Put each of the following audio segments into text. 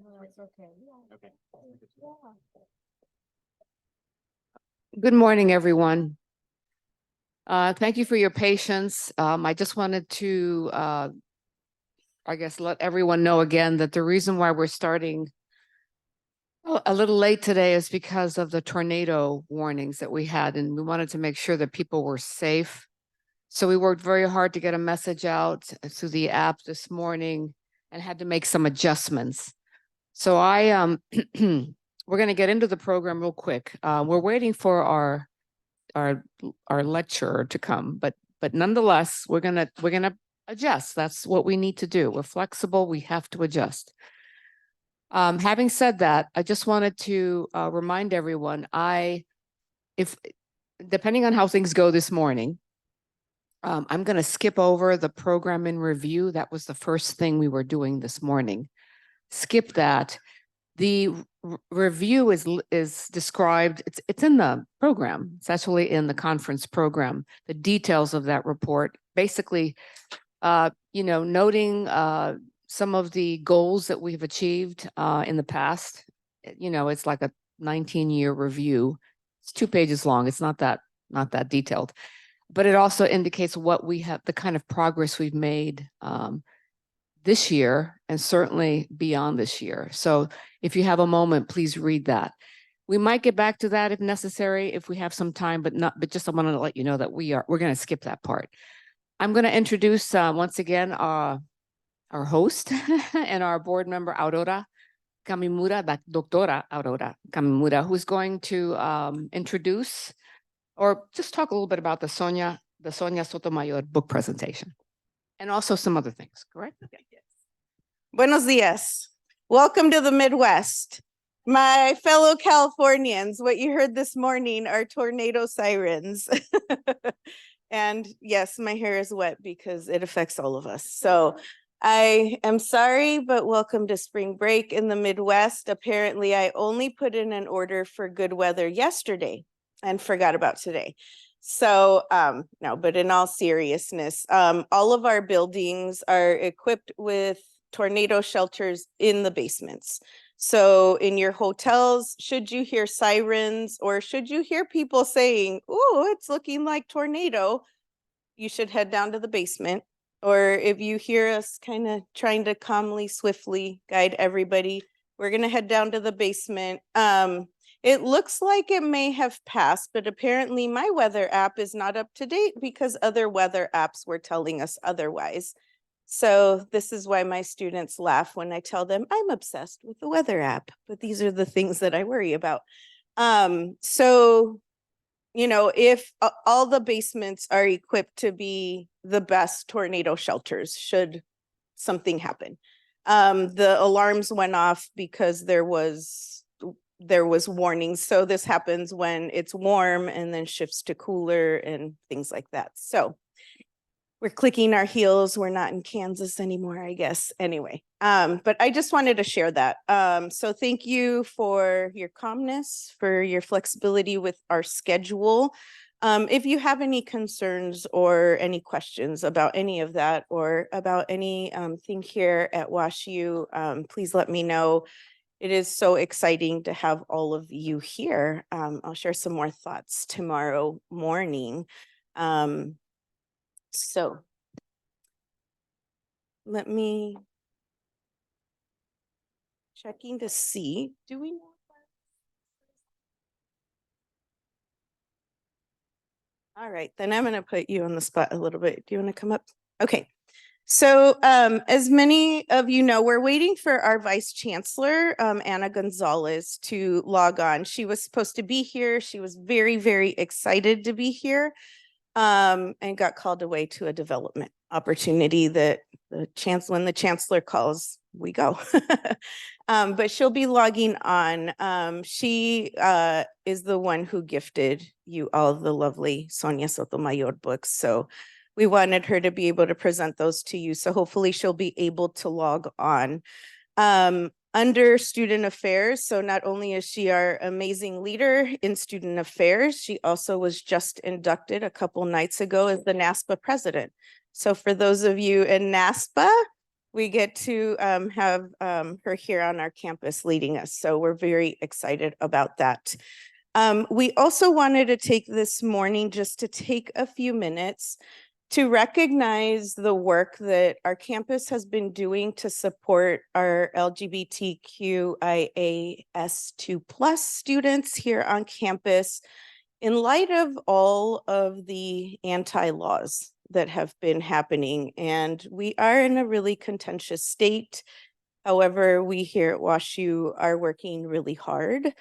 No, it's okay. Okay. Good morning, everyone. Thank you for your patience. I just wanted to, I guess, let everyone know again that the reason why we're starting a little late today is because of the tornado warnings that we had, and we wanted to make sure that people were safe. So we worked very hard to get a message out through the app this morning and had to make some adjustments. So we're going to get into the program real quick. We're waiting for our lecturer to come, but nonetheless, we're gonna adjust. That's what we need to do. We're flexible. We have to adjust. Having said that, I just wanted to remind everyone, if depending on how things go this morning, I'm going to skip over the program in review. That was the first thing we were doing this morning. Skip that. The review is described, it's in the program. It's actually in the conference program, the details of that report, basically, noting some of the goals that we've achieved in the past. It's like a 19-year review. It's 2 pages long. It's not that detailed, but it also indicates what we have, the kind of progress we've made this year and certainly beyond this year. So if you have a moment, please read that. We might get back to that if necessary, if we have some time, but just I wanted to let you know that we're going to skip that part. I'm going to introduce once again our host and our board member, Aurora Kamimura, Doctora Aurora Kamimura, who's going to introduce or just talk a little bit about the Sonia Sotomayor book presentation and also some other things, correct? Okay. Buenos dias. Welcome to the Midwest. My fellow Californians, what you heard this morning are tornado sirens. And yes, my hair is wet because it affects all of us. So I am sorry, but welcome to spring break in the Midwest. Apparently, I only put in an order for good weather yesterday and forgot about today. So no, but in all seriousness, all of our buildings are equipped with tornado shelters in the basements. So in your hotels, should you hear sirens or should you hear people saying, "Oh, it's looking like tornado," you should head down to the basement. Or if you hear us kind of trying to calmly, swiftly guide everybody, we're going to head down to the basement. It looks like it may have passed, but apparently my weather app is not up to date because other weather apps were telling us otherwise. So this is why my students laugh when I tell them I'm obsessed with the weather app, but these are the things that I worry about. So, if all the basements are equipped to be the best tornado shelters, should something happen. The alarms went off because there was warnings. So this happens when it's warm and then shifts to cooler and things like that. So we're clicking our heels. We're not in Kansas anymore, I guess. Anyway, but I just wanted to share that. So thank you for your calmness, for your flexibility with our schedule. If you have any concerns or any questions about any of that or about any thing here at WashU, please let me know. It is so exciting to have all of you here. I'll share some more thoughts tomorrow morning. So let me checking to see, do we know? All right, then I'm going to put you on the spot a little bit. Do you want to come up? Okay. So as many of you know, we're waiting for our Vice Chancellor, Ana Gonzalez, to log on. She was supposed to be here. She was very, very excited to be here. And got called away to a development opportunity that when the chancellor calls, we go. But she'll be logging on. She is the one who gifted you all the lovely Sonia Sotomayor books. So we wanted her to be able to present those to you. So hopefully she'll be able to log on. Under student affairs, so not only is she our amazing leader in student affairs, she also was just inducted a couple nights ago as the NASPA president. So for those of you in NASPA, we get to have her here on our campus leading us. So we're very excited about that. We also wanted to take this morning just to take a few minutes to recognize the work that our campus has been doing to support our LGBTQIAS2+ students here on campus in light of all of the anti-laws that have been happening. And we are in a really contentious state. However, we here at WashU are working really hard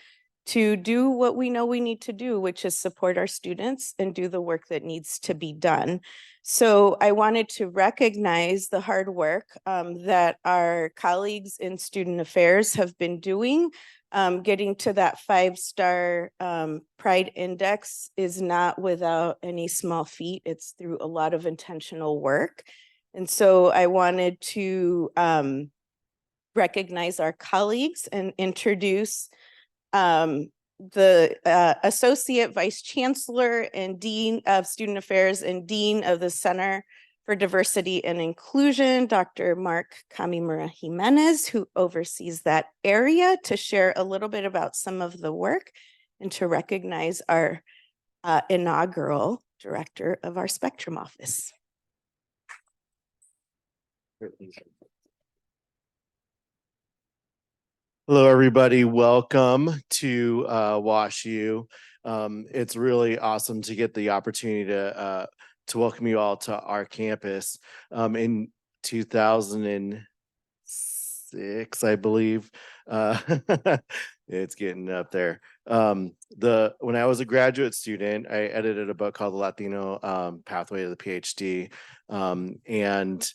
to do what we know we need to do, which is support our students and do the work that needs to be done. So I wanted to recognize the hard work that our colleagues in student affairs have been doing. Getting to that 5-star Pride Index is not without any small feat. It's through a lot of intentional work. And so I wanted to recognize our colleagues and introduce the Associate Vice Chancellor and Dean of Student Affairs and Dean of the Center for Diversity and Inclusion, Dr. Mark Kamimura Jimenez, who oversees that area, to share a little bit about some of the work and to recognize our inaugural director of our Spectrum office. Hello, everybody. Welcome to WashU. It's really awesome to get the opportunity to welcome you all to our campus. In 2006, I believe. It's getting up there. When I was a graduate student, I edited a book called The Latino Pathway to the PhD. And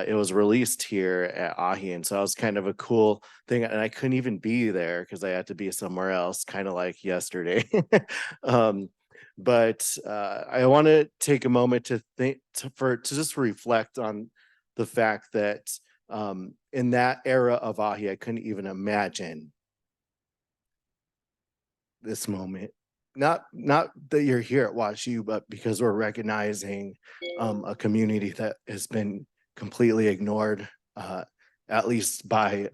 it was released here at AAHHE, and so that was kind of a cool thing. And I couldn't even be there because I had to be somewhere else, kind of like yesterday. But I want to take a moment to just reflect on the fact that in that era of AAHHE, I couldn't even imagine this moment. Not that you're here at WashU, but because we're recognizing a community that has been completely ignored, at least by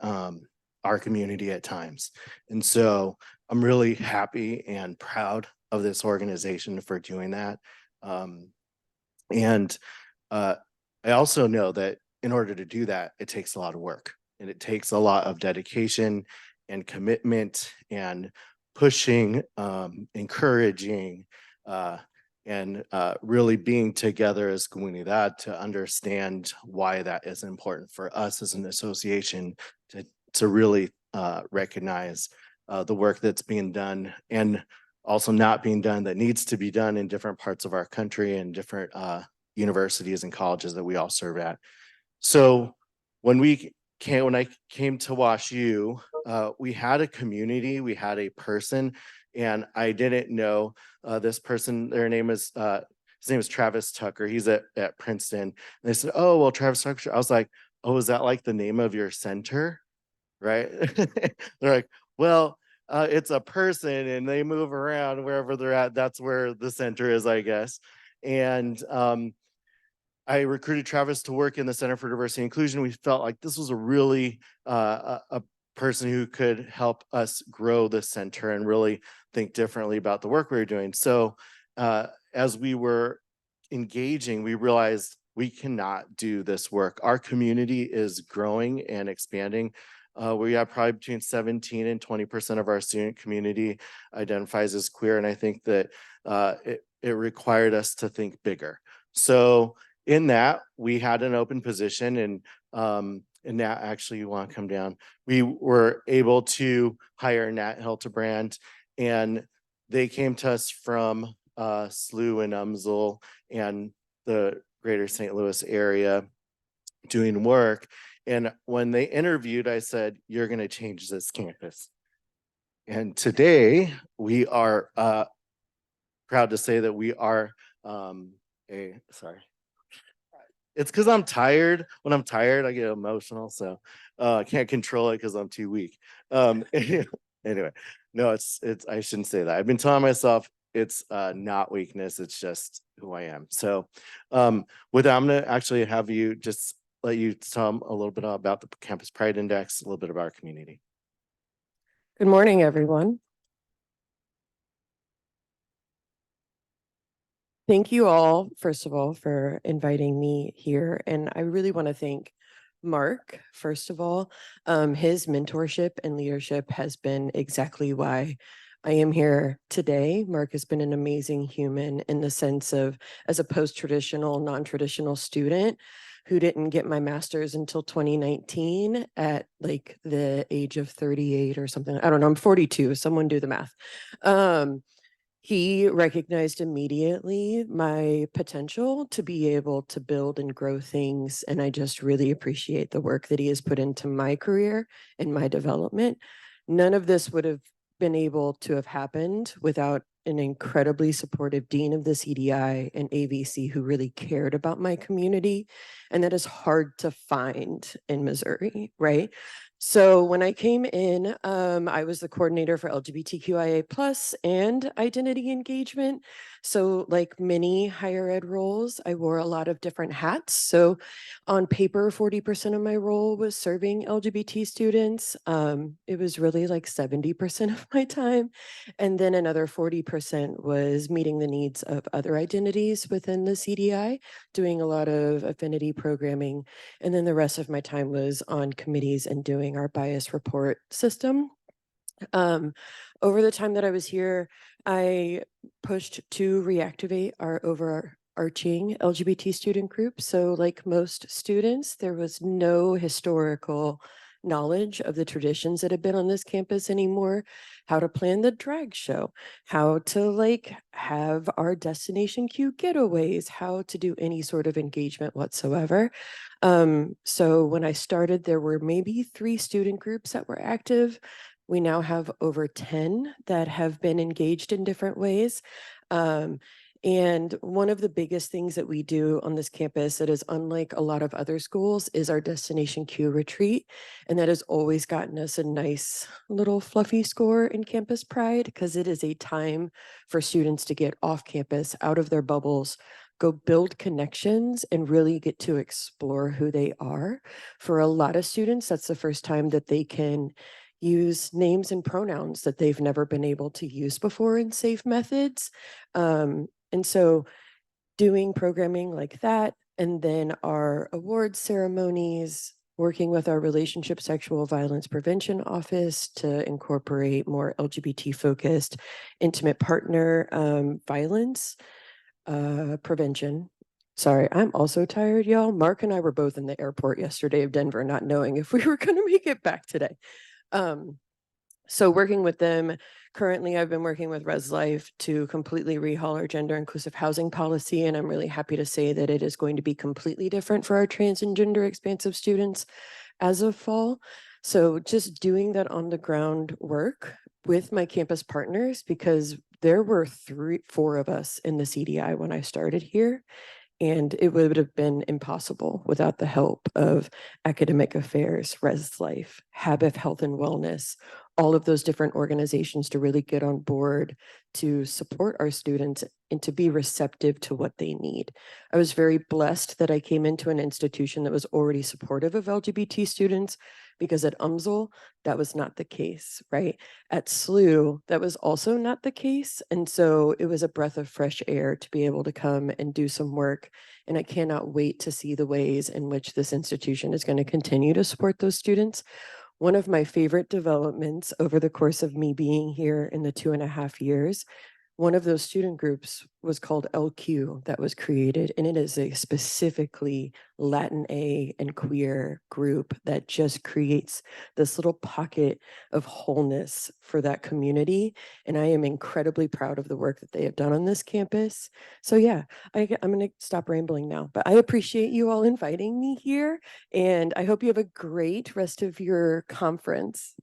our community at times. And so I'm really happy and proud of this organization for doing that. And I also know that in order to do that, it takes a lot of work, and it takes a lot of dedication and commitment and pushing, encouraging, and really being together as comunidad to understand why that is important for us as an association to really recognize the work that's being done and also not being done that needs to be done in different parts of our country and different universities and colleges that we all serve at. So when I came to WashU, we had a community, we had a person, and I didn't know this person. His name is Travis Tucker. He's at Princeton. And they said, "Oh, well, Travis Tucker." I was like, "Oh, is that like the name of your center?" Right? They're like, "Well, it's a person and they move around wherever they're at. That's where the center is, I guess." And I recruited Travis to work in the Center for Diversity and Inclusion. We felt like this was a really a person who could help us grow the center and really think differently about the work we were doing. So as we were engaging, we realized we cannot do this work. Our community is growing and expanding. We have probably between 17 and 20% of our student community identifies as queer. And I think that it required us to think bigger. So in that, we had an open position, and Nat, actually, you want to come down. We were able to hire Nat Hildebrand, and they came to us from SLU and UMSL and the greater St. Louis area doing work. And when they interviewed, I said, "You're going to change this campus." And today we are proud to say that we are it's because I'm tired. When I'm tired, I get emotional. So I can't control it because I'm too weak. Anyway, no, it's I shouldn't say that. I've been telling myself it's not weakness. It's just who I am. So with that, I'm going to actually have you just let you tell them a little bit about the Campus Pride Index, a little bit about our community. Good morning, everyone. Thank you all, first of all, for inviting me here. And I really want to thank Mark, first of all. His mentorship and leadership has been exactly why I am here today. Mark has been an amazing human in the sense of, as a post-traditional, non-traditional student who didn't get my master's until 2019 at like the age of 38 or something. I don't know, I'm 42, someone do the math. He recognized immediately my potential to be able to build and grow things. And I just really appreciate the work that he has put into my career and my development. None of this would have been able to have happened without an incredibly supportive dean of the CDI and AVC who really cared about my community. And that is hard to find in Missouri, right? So when I came in, I was the coordinator for LGBTQIA+ and identity engagement. So like many higher ed roles, I wore a lot of different hats. So on paper, 40% of my role was serving LGBT students. It was really like 70% of my time. And then another 40% was meeting the needs of other identities within the CDI, doing a lot of affinity programming. And then the rest of my time was on committees and doing our bias report system. Over the time that I was here, I pushed to reactivate our overarching LGBT student group. So like most students, there was no historical knowledge of the traditions that have been on this campus anymore, how to plan the drag show, how to like have our Destination Q getaways, how to do any sort of engagement whatsoever. So when I started, there were maybe 3 student groups that were active. We now have over 10 that have been engaged in different ways. And one of the biggest things that we do on this campus that is unlike a lot of other schools is our Destination Q retreat. And that has always gotten us a nice little fluffy score in Campus Pride because it is a time for students to get off campus, out of their bubbles, go build connections and really get to explore who they are. For a lot of students, that's the first time that they can use names and pronouns that they've never been able to use before in safe methods. And so doing programming like that, and then our award ceremonies, working with our relationship sexual violence prevention office to incorporate more LGBT focused intimate partner violence prevention. Sorry, I'm also tired, y'all. Mark and I were both in the airport yesterday of Denver, not knowing if we were going to make it back today. So working with them, currently I've been working with Res Life to completely rehaul our gender inclusive housing policy. And I'm really happy to say that it is going to be completely different for our trans and gender expansive students as of fall. So just doing that on the ground work with my campus partners, because there were 4 of us in the CDI when I started here. And it would have been impossible without the help of Academic Affairs, Res Life, Habif Health and Wellness, all of those different organizations to really get on board to support our students and to be receptive to what they need. I was very blessed that I came into an institution that was already supportive of LGBT students, because at UMSL, that was not the case, right? At SLU, that was also not the case. And so it was a breath of fresh air to be able to come and do some work. And I cannot wait to see the ways in which this institution is going to continue to support those students. One of my favorite developments over the course of me being here in the 2.5 years, one of those student groups was called LQ that was created, and it is a specifically Latin A and queer group that just creates this little pocket of wholeness for that community. And I am incredibly proud of the work that they have done on this campus. So yeah, I'm going to stop rambling now, but I appreciate you all inviting me here, and I hope you have a great rest of your conference.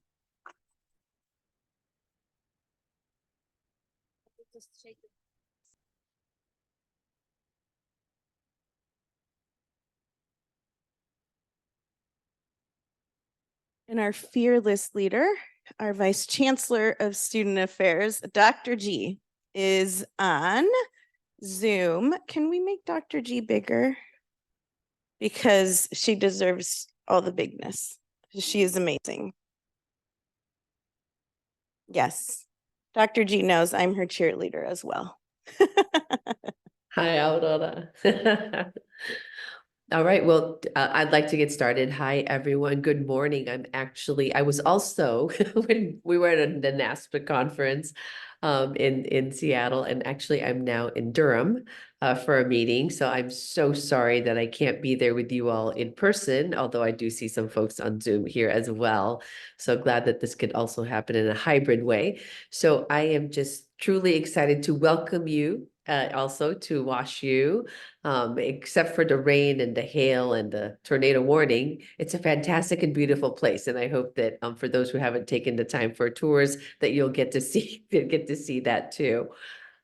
And our fearless leader, our Vice Chancellor of Student Affairs, Dr. G, is on Zoom. Can we make Dr. G bigger? because she deserves all the bigness. She is amazing. Yes. Dr. G knows I'm her cheerleader as well. Hi, Aurora. All right, well, I'd like to get started. Hi, everyone. Good morning. I was also, when we were at the NASPA conference in Seattle, and actually I'm now in Durham for a meeting. So I'm so sorry that I can't be there with you all in person, although I do see some folks on Zoom here as well. So glad that this could also happen in a hybrid way. So I am just truly excited to welcome you also to WashU. Except for the rain and the hail and the tornado warning, it's a fantastic and beautiful place. And I hope that for those who haven't taken the time for tours, that you'll get to see that too.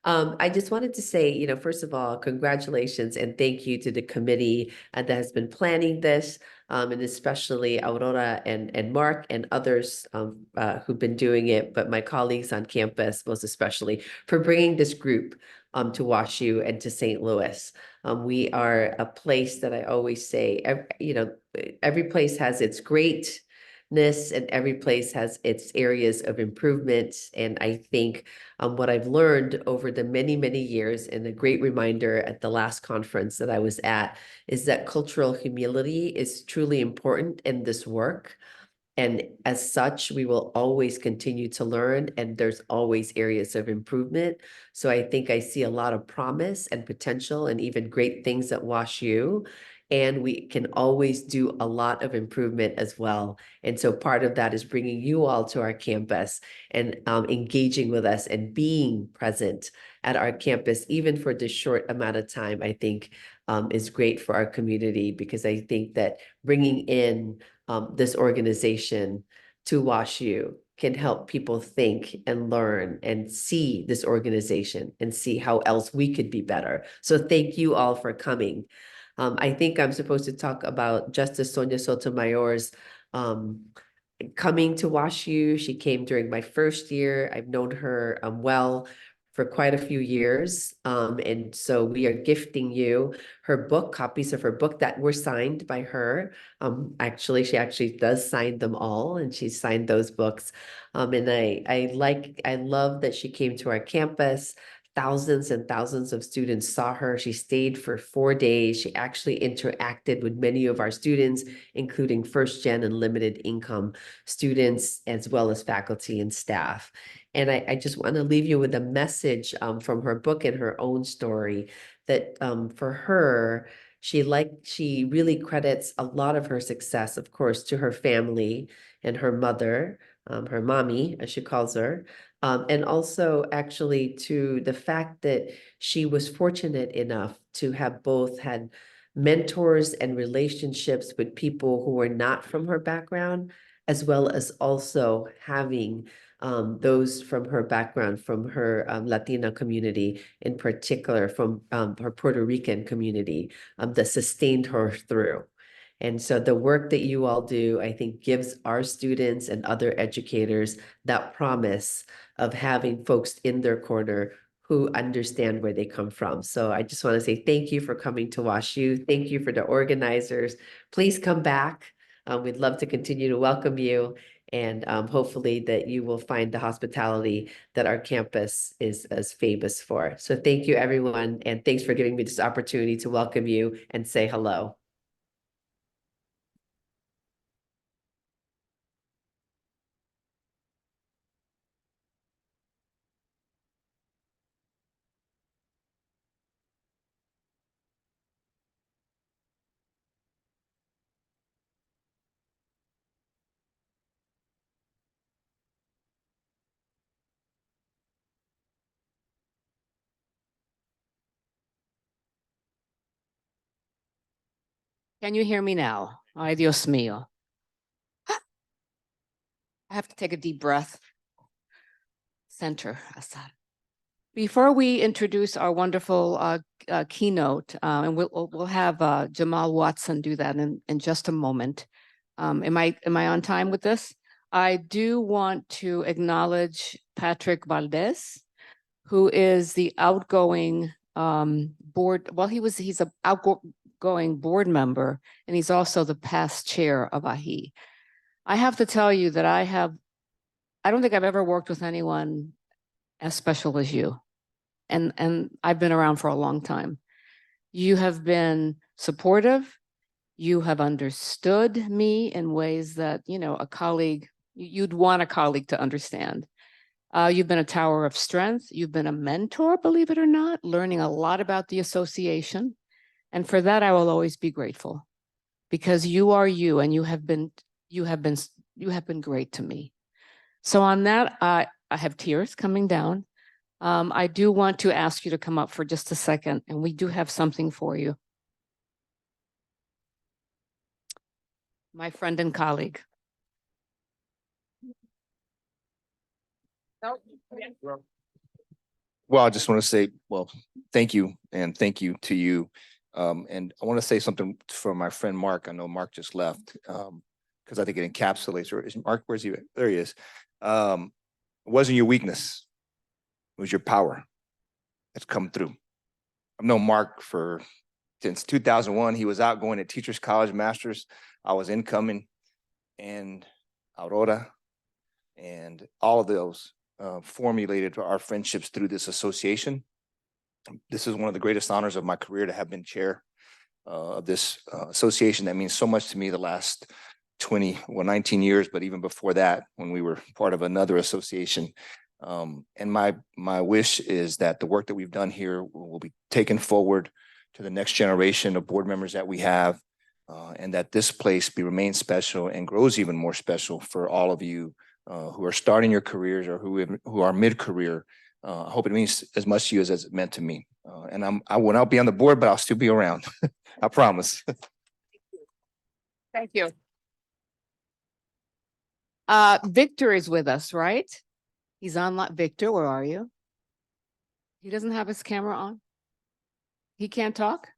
I just wanted to say, first of all, congratulations and thank you to the committee that has been planning this, and especially Aurora and Mark and others who've been doing it, but my colleagues on campus, most especially, for bringing this group to WashU and to St. Louis. We are a place that I always say, every place has its greatness and every place has its areas of improvement. And I think what I've learned over the many, many years, and a great reminder at the last conference that I was at, is that cultural humility is truly important in this work. And as such, we will always continue to learn, and there's always areas of improvement. So I think I see a lot of promise and potential and even great things at WashU. And we can always do a lot of improvement as well. And so part of that is bringing you all to our campus and engaging with us and being present at our campus, even for this short amount of time, I think is great for our community, because I think that bringing in this organization to WashU can help people think and learn and see this organization and see how else we could be better. So thank you all for coming. I think I'm supposed to talk about Justice Sonia Sotomayor's coming to WashU. She came during my first year. I've known her well for quite a few years. And so we are gifting you her book, copies of her book that were signed by her. She actually does sign them all, and she signed those books. And I love that she came to our campus. Thousands and thousands of students saw her. She stayed for 4 days. She actually interacted with many of our students, including first gen and limited income students, as well as faculty and staff. And I just want to leave you with a message from her book and her own story that for her, she really credits a lot of her success, of course, to her family and her mother, her mommy, as she calls her, and also actually to the fact that she was fortunate enough to have both had mentors and relationships with people who were not from her background, as well as also having those from her background, from her Latina community, in particular from her Puerto Rican community, that sustained her through. And so the work that you all do, I think, gives our students and other educators that promise of having folks in their corner who understand where they come from. So I just want to say thank you for coming to WashU. Thank you for the organizers. Please come back. We'd love to continue to welcome you, and hopefully that you will find the hospitality that our campus is as famous for. So thank you, everyone, and thanks for giving me this opportunity to welcome you and say hello. Can you hear me now? Ay, Dios mío. I have to take a deep breath. Center, Asad. Before we introduce our wonderful keynote, and we'll have Jamal Watson do that in just a moment. Am I on time with this? I do want to acknowledge Patrick Valdez, who is the outgoing board. Well, he's an outgoing board member, and he's also the past chair of AAHHE. I have to tell you that I don't think I've ever worked with anyone as special as you. And I've been around for a long time. You have been supportive. You have understood me in ways that, you know, a colleague, you'd want a colleague to understand. You've been a tower of strength. You've been a mentor, believe it or not, learning a lot about the association. And for that, I will always be grateful, because you are you, and you have been great to me. So on that, I have tears coming down. I do want to ask you to come up for just a second, and we do have something for you. My friend and colleague. Well, I just want to say, well, thank you, and thank you to you. And I want to say something for my friend Mark. I know Mark just left, because I think it encapsulates, or is Mark, where's he? There he is. It wasn't your weakness. It was your power that's come through. I've known Mark since 2001. He was out going to Teachers College Masters. I was incoming, and Aurora, and all of those formulated our friendships through this association. This is one of the greatest honors of my career, to have been chair of this association. That means so much to me the last 19 years, but even before that, when we were part of another association. And my wish is that the work that we've done here will be taken forward to the next generation of board members that we have, and that this place remains special and grows even more special for all of you who are starting your careers, or who are mid-career. I hope it means as much to you as it meant to me. And I will not be on the board, but I'll still be around. I promise. Thank you. Victor is with us, right? He's online. Victor, where are you? He doesn't have his camera on. He can't talk?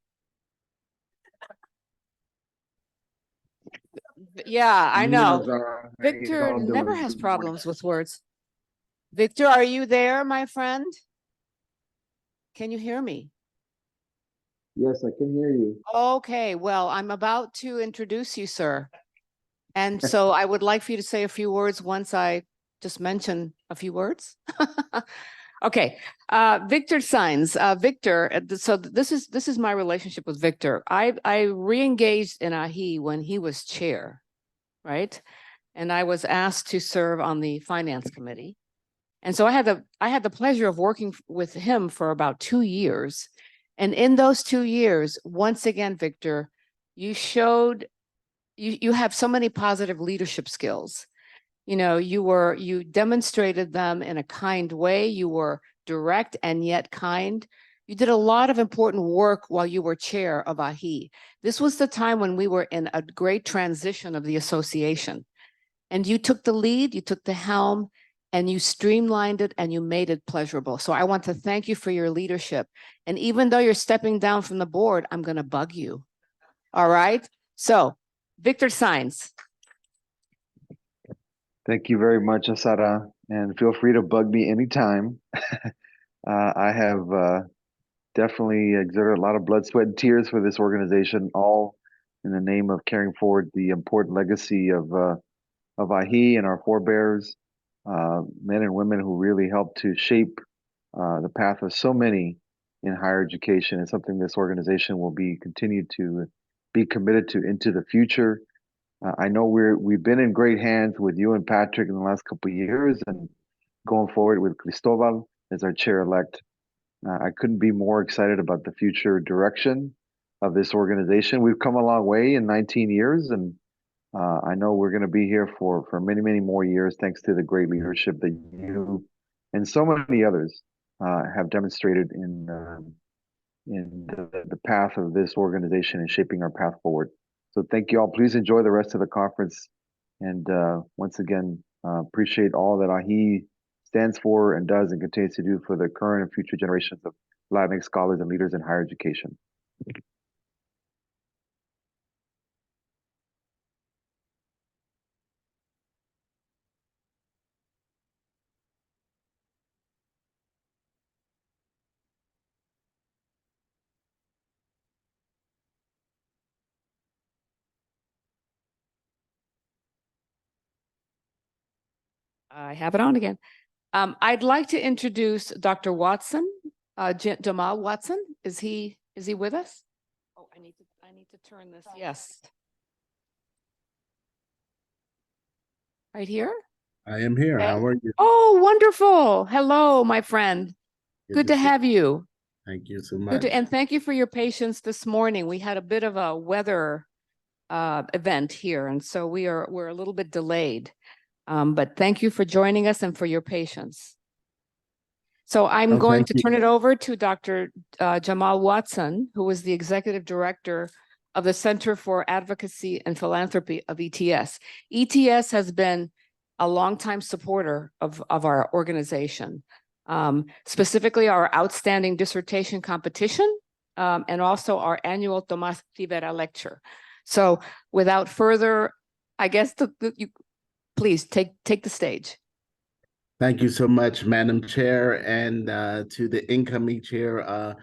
Yeah, I know. Victor never has problems with words. Victor, are you there, my friend? Can you hear me? Yes, I can hear you. Okay, well, I'm about to introduce you, sir. And so I would like for you to say a few words once I just mention a few words. Okay, Victor Signs. Victor, so this is my relationship with Victor. I re-engaged in AAHHE when he was chair, right? And I was asked to serve on the finance committee. And so I had the pleasure of working with him for about 2 years. And in those 2 years, once again, Victor, you showed you have so many positive leadership skills. You know, you demonstrated them in a kind way. You were direct and yet kind. You did a lot of important work while you were chair of AAHHE. This was the time when we were in a great transition of the association. And you took the lead, you took the helm, and you streamlined it and you made it pleasurable. So I want to thank you for your leadership. And even though you're stepping down from the board, I'm going to bug you. All right. So Victor Signs. Thank you very much, Asara, and feel free to bug me anytime. I have definitely exerted a lot of blood, sweat, and tears for this organization, all in the name of carrying forward the important legacy of AAHHE and our forebears, men and women who really helped to shape the path of so many in higher education, and something this organization will be continued to be committed to into the future. I know we've been in great hands with you and Patrick in the last couple of years, and going forward with Cristobal as our chair-elect. I couldn't be more excited about the future direction of this organization. We've come a long way in 19 years, and I know we're going to be here for many, many more years, thanks to the great leadership that you and so many others have demonstrated in the path of this organization and shaping our path forward. So thank you all. Please enjoy the rest of the conference. And once again, appreciate all that AAHHE stands for and does and continues to do for the current and future generations of Latinx scholars and leaders in higher education. I have it on again. I'd like to introduce Dr. Watson, Jamal Watson. Is he with us? Oh, I need to turn this. Yes. Right here? I am here. Okay. How are you? Oh, wonderful. Hello, my friend. Good to see have you. Thank you so Good much. to, and thank you for your patience this morning. We had a bit of a weather event here, and so we're a little bit delayed. But thank you for joining us and for your patience. So I'm going thank to you. turn it over to Dr. Jamal Watson, who is the Executive Director of the Center for Advocacy and Philanthropy of ETS. ETS has been a longtime supporter of our organization, specifically our outstanding dissertation competition, and also our annual Tomás Rivera lecture. So without further, I guess you please take the stage. Thank you so much, Madam Chair, and to the incoming chair,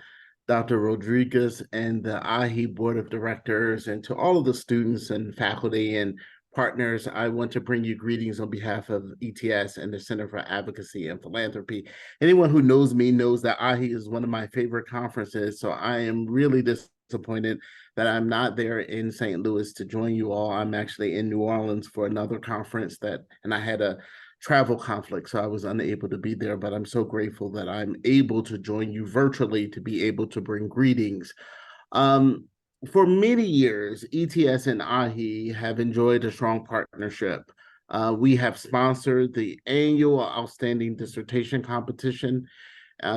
Dr. Rodriguez, and the AAHHE Board of Directors, and to all of the students and faculty and partners. I want to bring you greetings on behalf of ETS and the Center for Advocacy and Philanthropy. Anyone who knows me knows that AAHHE is one of my favorite conferences, so I am really disappointed that I'm not there in St. Louis to join you all. I'm actually in New Orleans for another conference and I had a travel conflict, so I was unable to be there, but I'm so grateful that I'm able to join you virtually to be able to bring greetings. For many years, ETS and AAHHE have enjoyed a strong partnership. We have sponsored the annual Outstanding Dissertation Competition.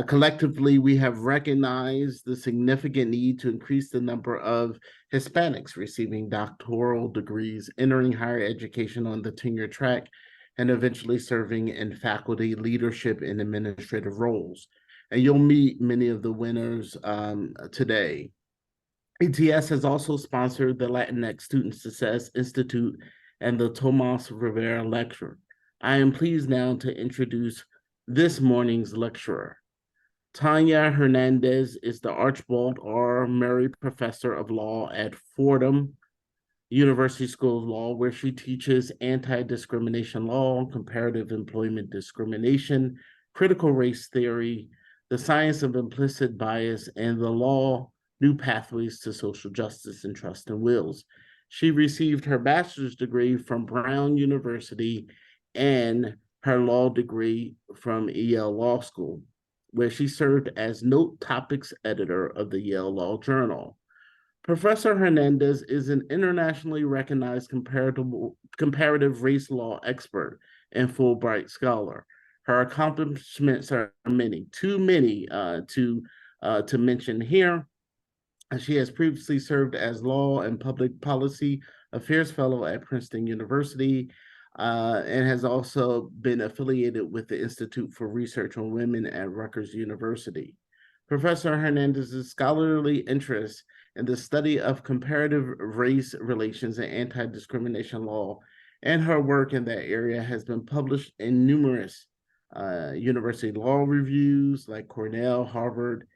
Collectively, we have recognized the significant need to increase the number of Hispanics receiving doctoral degrees, entering higher education on the tenure track, and eventually serving in faculty, leadership, and administrative roles. And you'll meet many of the winners today. ETS has also sponsored the Latinx Student Success Institute and the Tomás Rivera Lecture. I am pleased now to introduce this morning's lecturer. Tanya Hernandez is the Archibald R. Murray Professor of Law at Fordham University School of Law, where she teaches anti-discrimination law, comparative employment discrimination, critical race theory, the science of implicit bias, and the law, new pathways to social justice and trust and wills. She received her bachelor's degree from Brown University and her law degree from Yale Law School, where she served as note topics editor of the Yale Law Journal. Professor Hernandez is an internationally recognized comparative race law expert and Fulbright scholar. Her accomplishments are many, too many to mention here. She has previously served as Law and Public Policy Affairs Fellow at Princeton University, and has also been affiliated with the Institute for Research on Women at Rutgers University. Professor Hernandez's scholarly interests in the study of comparative race relations and anti-discrimination law, and her work in that area has been published in numerous university law reviews like Cornell, Harvard,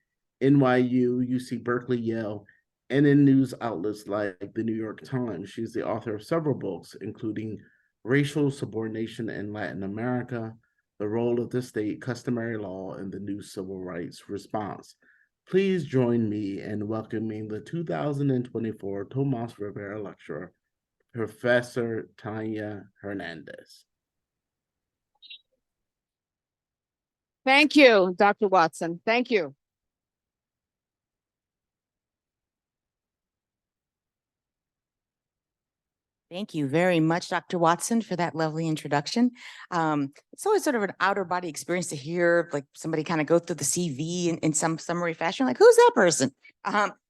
NYU, UC Berkeley, Yale, and in news outlets like the New York Times. She's the author of several books, including Racial Subordination in Latin America, The Role of the State, Customary Law, and the New Civil Rights Response. Please join me in welcoming the 2024 Tomás Rivera Lecturer, Professor Tanya Hernandez. Thank you, Dr. Watson. Thank you. Thank you very much, Dr. Watson, for that lovely introduction. It's always sort of an outer body experience to hear like somebody kind of go through the CV in some summary fashion, like who's that person?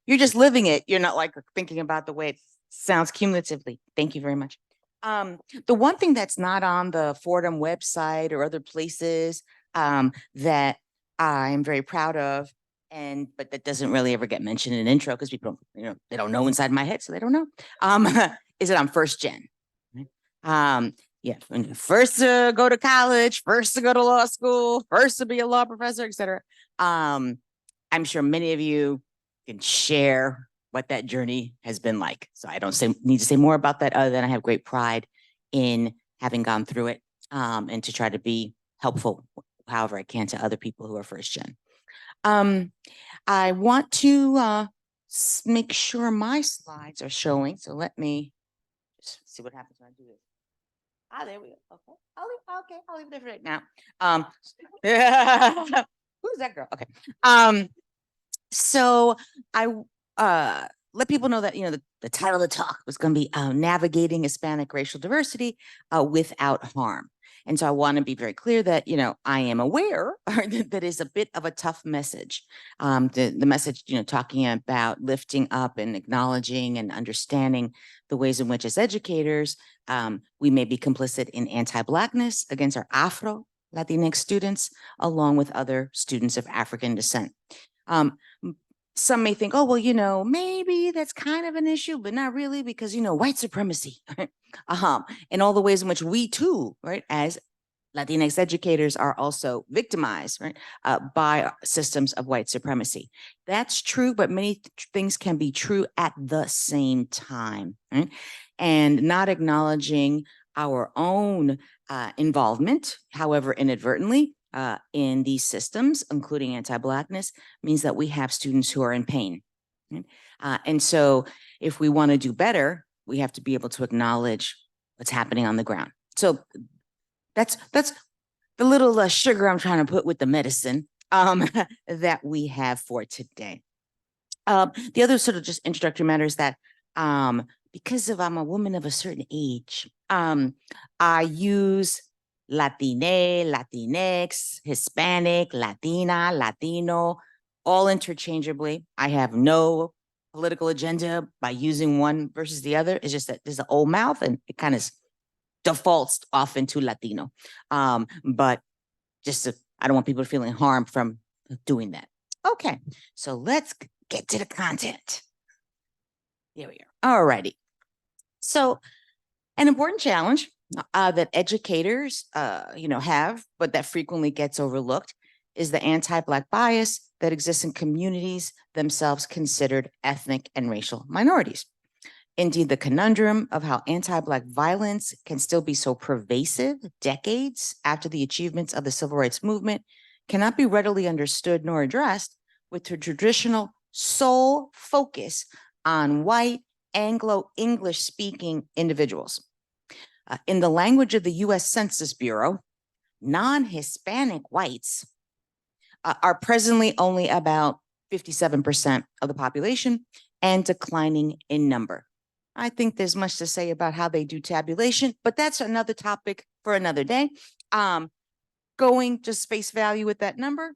You're just living it. You're not like thinking about the way it sounds cumulatively. Thank you very much. The one thing that's not on the Fordham website or other places that I'm very proud of, but that doesn't really ever get mentioned in an intro because people don't, they don't know inside my head, so they don't know. Is that I'm first gen. Yeah, first to go to college, first to go to law school, first to be a law professor, et cetera. I'm sure many of you can share what that journey has been like. So I don't need to say more about that other than I have great pride in having gone through it. and to try to be helpful however I can to other people who are first gen. I want to make sure my slides are showing. So let me just see what happens when I do this. Ah, there we go. Okay. I'll leave it there for right now. Who's that girl? Okay. So I let people know that, you know, the title of the talk was going to be Navigating Hispanic Racial Diversity Without Harm. And so I want to be very clear that, you know, I am aware that is a bit of a tough message. The message, you know, talking about lifting up and acknowledging and understanding the ways in which as educators, we may be complicit in anti-Blackness against our Afro Latinx students, along with other students of African descent. Some may think, oh, well, you know, maybe that's kind of an issue, but not really, because, you know, white supremacy, and all the ways in which we too, right, as Latinx educators are also victimized, right, by systems of white supremacy. That's true, but many things can be true at the same time, right? And not acknowledging our own involvement, however inadvertently, in these systems, including anti-Blackness, means that we have students who are in pain. Right? And so if we want to do better, we have to be able to acknowledge what's happening on the ground. So that's the little sugar I'm trying to put with the medicine that we have for today. The other sort of just introductory matter is that because I'm a woman of a certain age, I use Latine, Latinx, Hispanic, Latina, Latino, all interchangeably. I have no political agenda by using one versus the other. It's just that there's an old mouth and it kind of defaults off into Latino. But just I don't want people feeling harmed from doing that. Okay, so let's get to the content. Here we are. All righty. So an important challenge that educators, have, but that frequently gets overlooked, is the anti-Black bias that exists in communities themselves considered ethnic and racial minorities. Indeed, the conundrum of how anti-Black violence can still be so pervasive decades after the achievements of the Civil Rights Movement cannot be readily understood nor addressed with the traditional sole focus on white Anglo-English speaking individuals. In the language of the US Census Bureau, non-Hispanic whites are presently only about 57% of the population and declining in number. I think there's much to say about how they do tabulation, but that's another topic for another day. Going just face value with that number,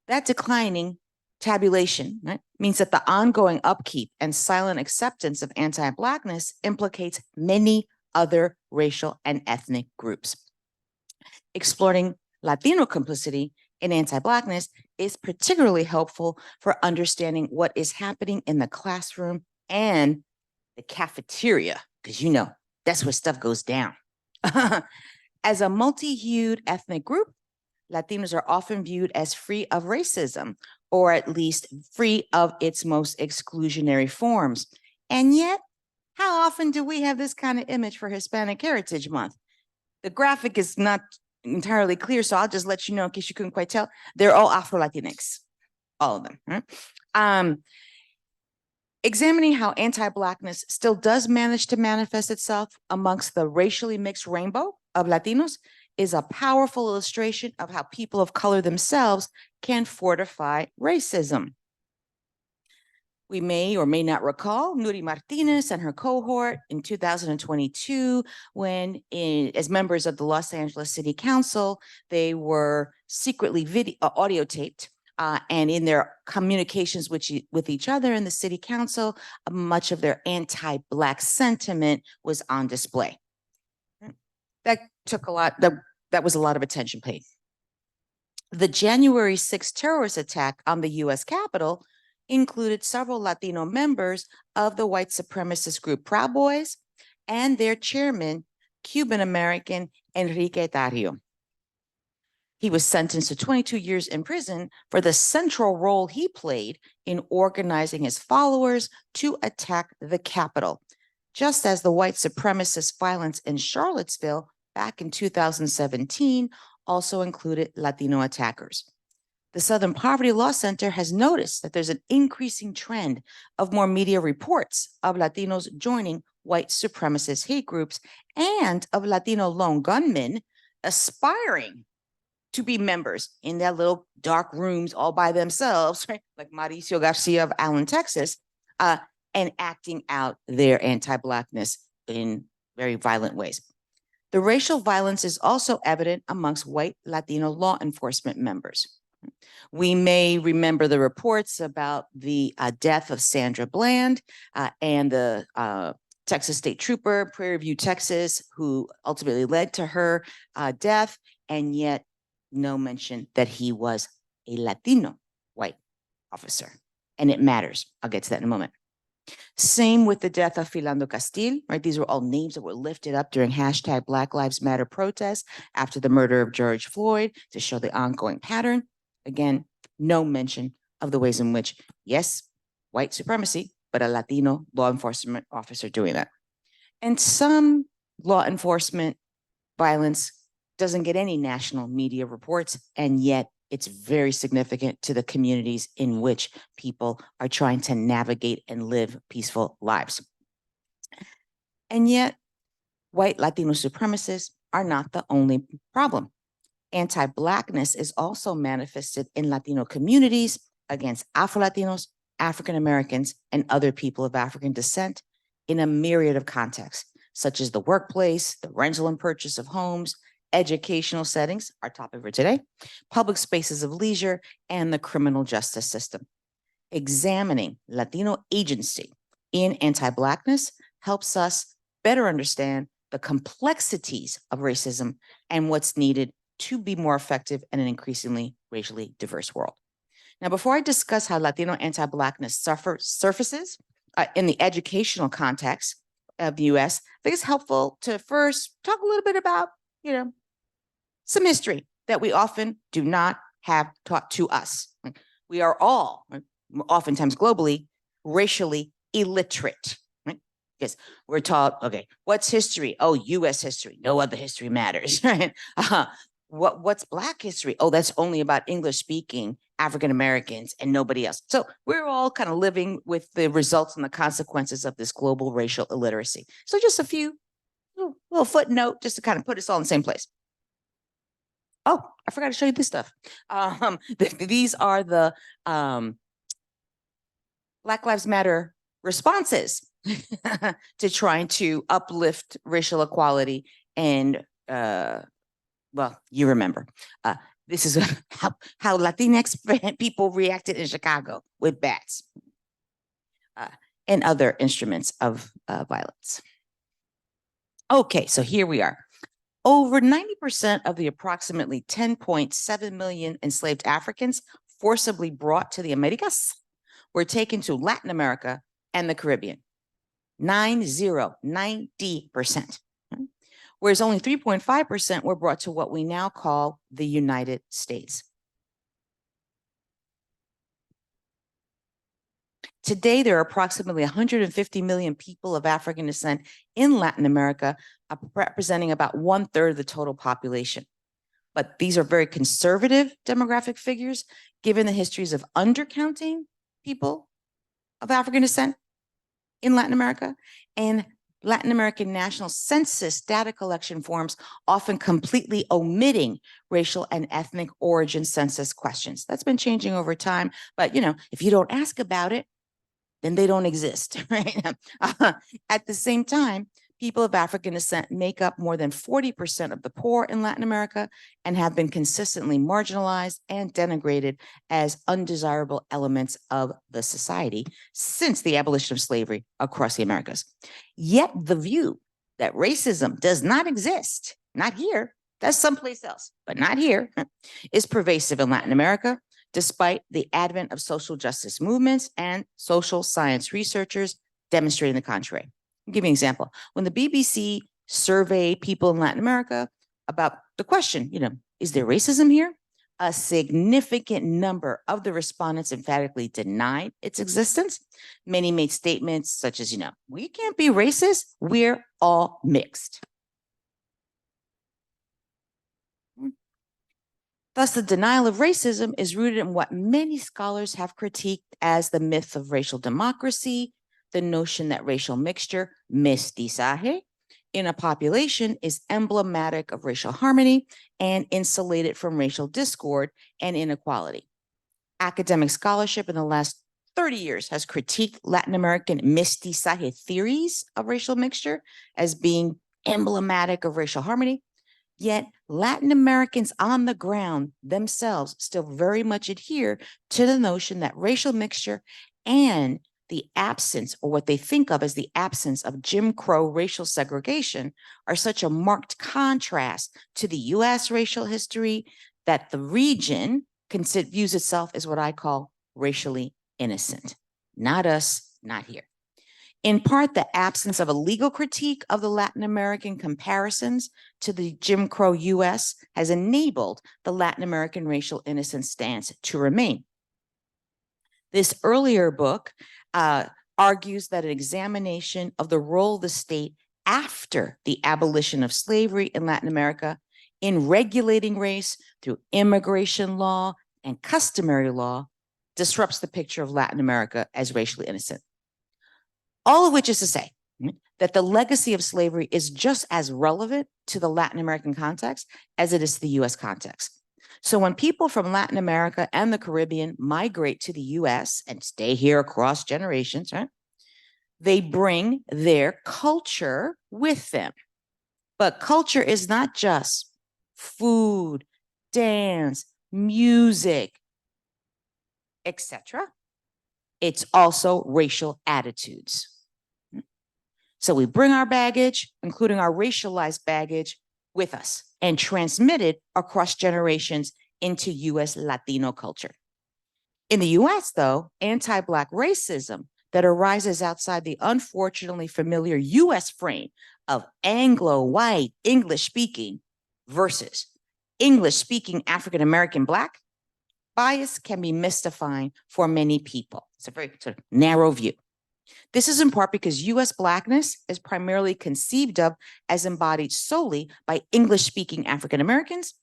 that declining tabulation, right, means that the ongoing upkeep and silent acceptance of anti-Blackness implicates many other racial and ethnic groups. Exploring Latino complicity in anti-Blackness is particularly helpful for understanding what is happening in the classroom and the cafeteria, because you know, that's where stuff goes down. As a multi-hued ethnic group, Latinos are often viewed as free of racism, or at least free of its most exclusionary forms. And yet, how often do we have this kind of image for Hispanic Heritage Month? The graphic is not entirely clear, so I'll just let you know in case you couldn't quite tell. They're all Afro-Latinx, all of them. Right? Examining how anti-Blackness still does manage to manifest itself amongst the racially mixed rainbow of Latinos is a powerful illustration of how people of color themselves can fortify racism. We may or may not recall Nuri Martinez and her cohort in 2022, when as members of the Los Angeles City Council, they were secretly audio taped, and in their communications with each other in the City Council, much of their anti-Black sentiment was on display. That took a lot, that was a lot of attention paid. The January 6th terrorist attack on the US Capitol included several Latino members of the white supremacist group Proud Boys and their chairman, Cuban-American Enrique Tarrio. He was sentenced to 22 years in prison for the central role he played in organizing his followers to attack the Capitol, just as the white supremacist violence in Charlottesville back in 2017 also included Latino attackers. The Southern Poverty Law Center has noticed that there's an increasing trend of more media reports of Latinos joining white supremacist hate groups and of Latino lone gunmen aspiring to be members in their little dark rooms all by themselves, right? Like Mauricio Garcia of Allen, Texas, and acting out their anti-Blackness in very violent ways. The racial violence is also evident amongst white Latino law enforcement members. We may remember the reports about the death of Sandra Bland and the Texas State Trooper, Prairie View, Texas, who ultimately led to her death, and yet no mention that he was a Latino white officer. And it matters. I'll get to that in a moment. Same with the death of Philando Castile, right? These were all names that were lifted up during hashtag Black Lives Matter protests after the murder of George Floyd to show the ongoing pattern. Again, no mention of the ways in which, yes, white supremacy, but a Latino law enforcement officer doing that. And some law enforcement violence doesn't get any national media reports, and yet it's very significant to the communities in which people are trying to navigate and live peaceful lives. And yet, white Latino supremacists are not the only problem. Anti-Blackness is also manifested in Latino communities against Afro-Latinos, African-Americans, and other people of African descent in a myriad of contexts, such as the workplace, the rental and purchase of homes, educational settings, our topic for today, public spaces of leisure, and the criminal justice system. Examining Latino agency in anti-Blackness helps us better understand the complexities of racism and what's needed to be more effective in an increasingly racially diverse world. Now, before I discuss how Latino anti-Blackness surfaces in the educational context of the US, I think it's helpful to first talk a little bit about, some history that we often do not have taught to us. We are all, oftentimes globally, racially illiterate, right? Because we're taught, okay, what's history? Oh, US history. No other history matters, right? What's Black history? Oh, that's only about English speaking African Americans and nobody else. So we're all kind of living with the results and the consequences of this global racial illiteracy. So just a few little footnote just to kind of put us all in the same place. Oh, I forgot to show you this stuff. These are the Black Lives Matter responses to trying to uplift racial equality and well, you remember, this is how Latinx people reacted in Chicago with bats and other instruments of violence. Okay, so here we are. Over 90% of the approximately 10.7 million enslaved Africans forcibly brought to the Americas were taken to Latin America and the Caribbean. 90%. Whereas only 3.5% were brought to what we now call the United States. Today, there are approximately 150 million people of African descent in Latin America, representing about 1/3 of the total population. But these are very conservative demographic figures, given the histories of undercounting people of African descent in Latin America, and Latin American National Census data collection forms often completely omitting racial and ethnic origin census questions. That's been changing over time, but if you don't ask about it, then they don't exist, right? At the same time, people of African descent make up more than 40% of the poor in Latin America and have been consistently marginalized and denigrated as undesirable elements of the society since the abolition of slavery across the Americas. Yet the view that racism does not exist, not here, that's someplace else, but not here, is pervasive in Latin America, despite the advent of social justice movements and social science researchers demonstrating the contrary. I'll give you an example. When the BBC surveyed people in Latin America about the question, is there racism here? A significant number of the respondents emphatically denied its existence. Many made statements such as, we can't be racist, we're all mixed. Thus, the denial of racism is rooted in what many scholars have critiqued as the myth of racial democracy, the notion that racial mixture, mestizaje, in a population is emblematic of racial harmony and insulated from racial discord and inequality. Academic scholarship in the last 30 years has critiqued Latin American mestizaje theories of racial mixture as being emblematic of racial harmony. Yet Latin Americans on the ground themselves still very much adhere to the notion that racial mixture and the absence, or what they think of as the absence of Jim Crow racial segregation, are such a marked contrast to the US racial history that the region views itself as what I call racially innocent. Not us, not here. In part, the absence of a legal critique of the Latin American comparisons to the Jim Crow US has enabled the Latin American racial innocence stance to remain. This earlier book argues that an examination of the role of the state after the abolition of slavery in Latin America in regulating race through immigration law and customary law disrupts the picture of Latin America as racially innocent. All of which is to say that the legacy of slavery is just as relevant to the Latin American context as it is to the US context. So when people from Latin America and the Caribbean migrate to the US and stay here across generations, right, they bring their culture with them. But culture is not just food, dance, music, etc. It's also racial attitudes. So we bring our baggage, including our racialized baggage, with us and transmit it across generations into US Latino culture. In the US, though, anti-Black racism that arises outside the unfortunately familiar US frame of Anglo-white English-speaking versus English-speaking African-American Black bias can be mystifying for many people. It's a very sort of narrow view. This is in part because US Blackness is primarily conceived of as embodied solely by English-speaking African Americans.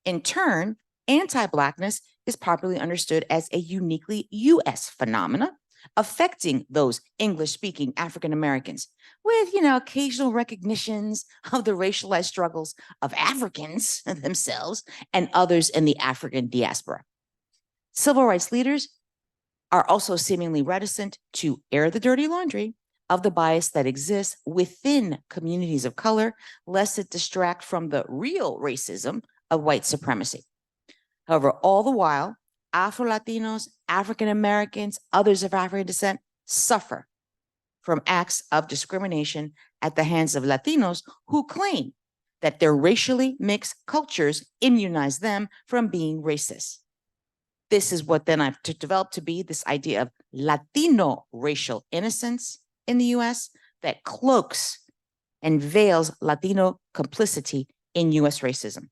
In turn, anti-Blackness is popularly understood as a uniquely US phenomena affecting those English-speaking African Americans with, occasional recognitions of the racialized struggles of Africans themselves and others in the African diaspora. Civil rights leaders are also seemingly reticent to air the dirty laundry of the bias that exists within communities of color, lest it distract from the real racism of white supremacy. However, all the while, Afro-Latinos, African-Americans, others of African descent suffer from acts of discrimination at the hands of Latinos who claim that their racially mixed cultures immunize them from being racist. This is what then I've developed to be this idea of Latino racial innocence in the US that cloaks and veils Latino complicity in US racism.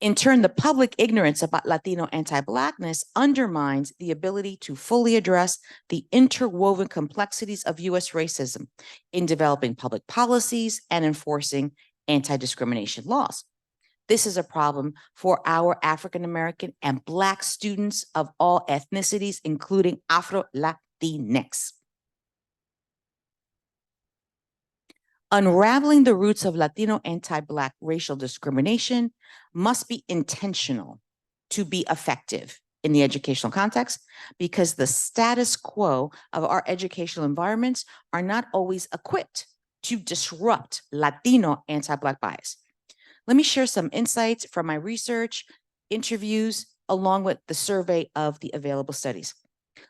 In turn, the public ignorance about Latino anti-Blackness undermines the ability to fully address the interwoven complexities of US racism in developing public policies and enforcing anti-discrimination laws. This is a problem for our African-American and Black students of all ethnicities, including Afro-Latinx. Unraveling the roots of Latino anti-Black racial discrimination must be intentional to be effective in the educational context, because the status quo of our educational environments are not always equipped to disrupt Latino anti-Black bias. Let me share some insights from my research, interviews, along with the survey of the available studies.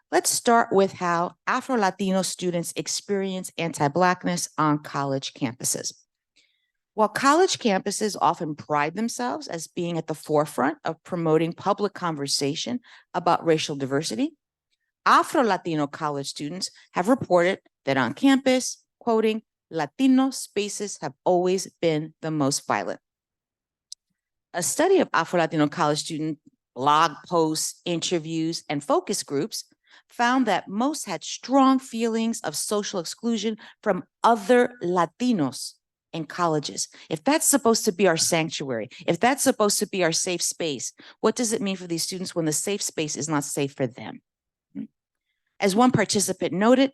Let's start with how Afro-Latino students experience anti-Blackness on college campuses. While college campuses often pride themselves as being at the forefront of promoting public conversation about racial diversity, Afro-Latino college students have reported that on campus, quoting, Latino spaces have always been the most violent. A study of Afro-Latino college student blog posts, interviews, and focus groups found that most had strong feelings of social exclusion from other Latinos in colleges, if that's supposed to be our sanctuary, if that's supposed to be our safe space, what does it mean for these students when the safe space is not safe for them? As one participant noted,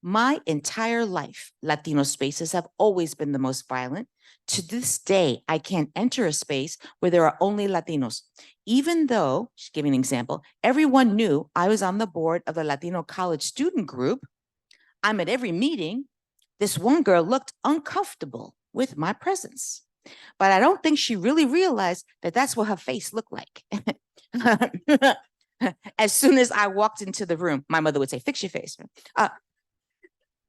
my entire life, Latino spaces have always been the most violent. To this day, I can't enter a space where there are only Latinos. Even though, just giving an example, everyone knew I was on the board of the Latino college student group, I'm at every meeting. This one girl looked uncomfortable with my presence, but I don't think she really realized that that's what her face looked like. As soon as I walked into the room, my mother would say, fix your face.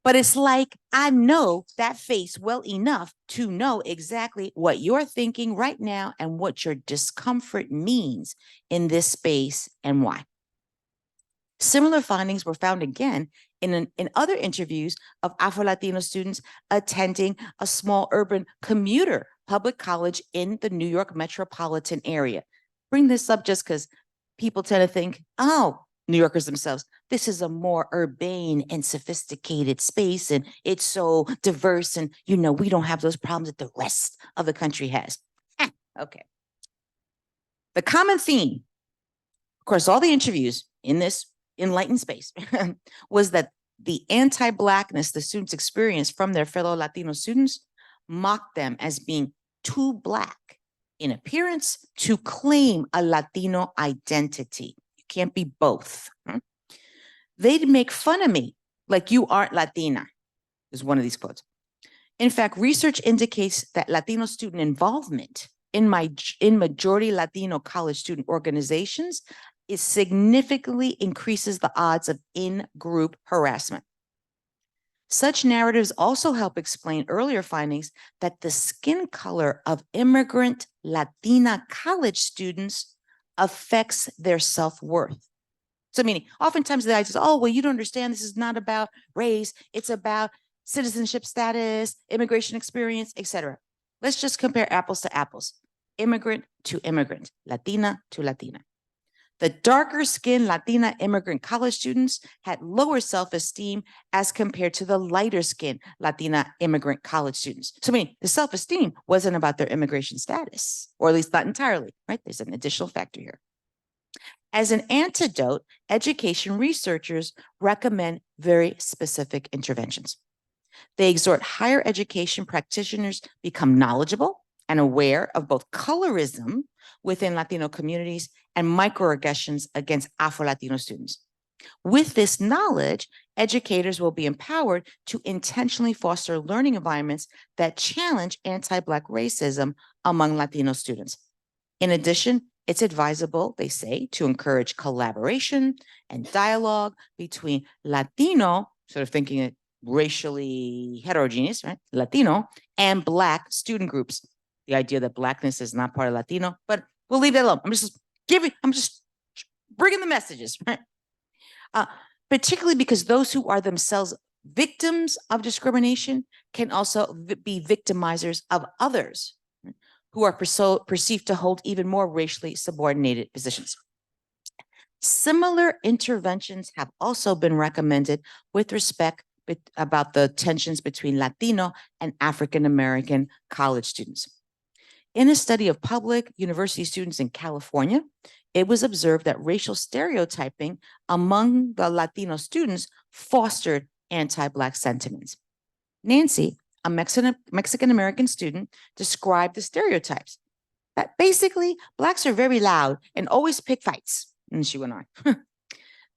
But it's like, I know that face well enough to know exactly what you're thinking right now and what your discomfort means in this space and why. Similar findings were found again in other interviews of Afro-Latino students attending a small urban commuter public college in the New York metropolitan area. Bring this up just because people tend to think, oh, New Yorkers themselves, this is a more urbane and sophisticated space, and it's so diverse, and we don't have those problems that the rest of the country has. Okay. The common theme, of course, all the interviews in this enlightened space was that the anti-Blackness the students experienced from their fellow Latino students mocked them as being too Black in appearance to claim a Latino identity. You can't be both. They'd make fun of me like you aren't Latina, is one of these quotes. In fact, research indicates that Latino student involvement in majority Latino college student organizations significantly increases the odds of in-group harassment. Such narratives also help explain earlier findings that the skin color of immigrant Latina college students affects their self-worth. So meaning, oftentimes the idea is, oh, well, you don't understand, this is not about race, it's about citizenship status, immigration experience, etc. Let's just compare apples to apples, immigrant to immigrant, Latina to Latina. The darker skinned Latina immigrant college students had lower self-esteem as compared to the lighter skinned Latina immigrant college students. So I mean, the self-esteem wasn't about their immigration status, or at least not entirely, right? There's an additional factor here. As an antidote, education researchers recommend very specific interventions. They exhort higher education practitioners become knowledgeable and aware of both colorism within Latino communities and microaggressions against Afro-Latino students. With this knowledge, educators will be empowered to intentionally foster learning environments that challenge anti-Black racism among Latino students. In addition, it's advisable, they say, to encourage collaboration and dialogue between Latino, sort of thinking it racially heterogeneous, right? Latino and Black student groups. The idea that Blackness is not part of Latino, but we'll leave that alone. I'm just bringing the messages, right? Particularly because those who are themselves victims of discrimination can also be victimizers of others who are perceived to hold even more racially subordinated positions. Similar interventions have also been recommended with respect about the tensions between Latino and African-American college students. In a study of public university students in California, it was observed that racial stereotyping among the Latino students fostered anti-Black sentiments. Nancy, a Mexican-American student, described the stereotypes. That basically, Blacks are very loud and always pick fights. And she went on.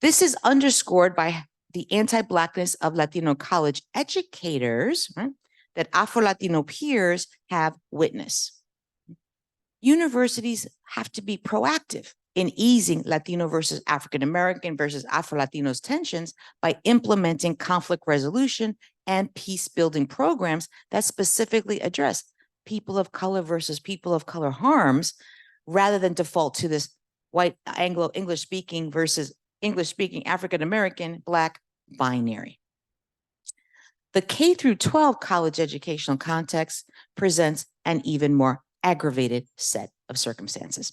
This is underscored by the anti-Blackness of Latino college educators, right, that Afro-Latino peers have witnessed. Universities have to be proactive in easing Latino versus African-American versus Afro-Latinos tensions by implementing conflict resolution and peace-building programs that specifically address people of color versus people of color harms, rather than default to this white Anglo-English speaking versus English-speaking African-American Black binary. The K through 12 college educational context presents an even more aggravated set of circumstances.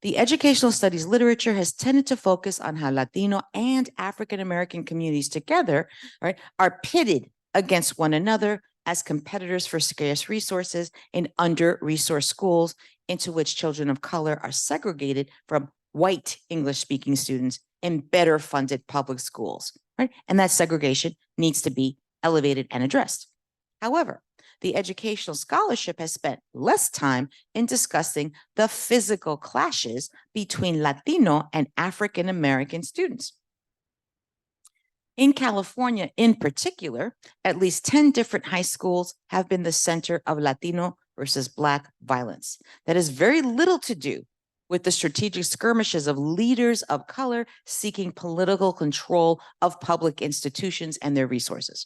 The educational studies literature has tended to focus on how Latino and African-American communities together, right, are pitted against one another as competitors for scarce resources in under-resourced schools into which children of color are segregated from white English-speaking students in better funded public schools, right? And that segregation needs to be elevated and addressed. However, the educational scholarship has spent less time in discussing the physical clashes between Latino and African American students. In California, in particular, at least 10 different high schools have been the center of Latino versus Black violence. That has very little to do with the strategic skirmishes of leaders of color seeking political control of public institutions and their resources.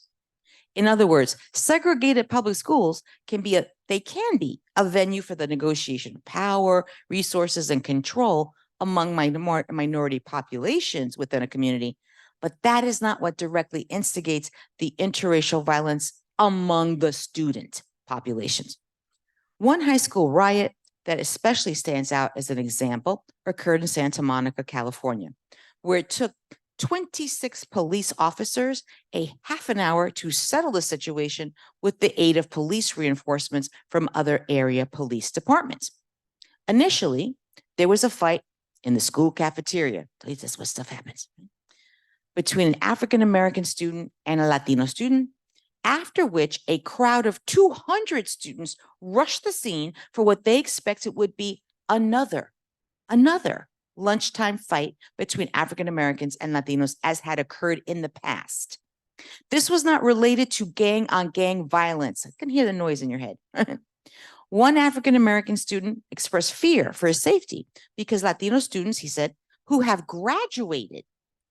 In other words, segregated public schools can be a venue for the negotiation of power, resources, and control among minority populations within a community, but that is not what directly instigates the interracial violence among the student populations. One high school riot that especially stands out as an example occurred in Santa Monica, California, where it took 26 police officers a half an hour to settle the situation with the aid of police reinforcements from other area police departments. Initially, there was a fight in the school cafeteria. At least that's what stuff happens. Between an African-American student and a Latino student, after which a crowd of 200 students rushed the scene for what they expected would be another lunchtime fight between African Americans and Latinos, as had occurred in the past. This was not related to gang-on-gang violence. I can hear the noise in your head. One African American student expressed fear for his safety because Latino students, he said, who have graduated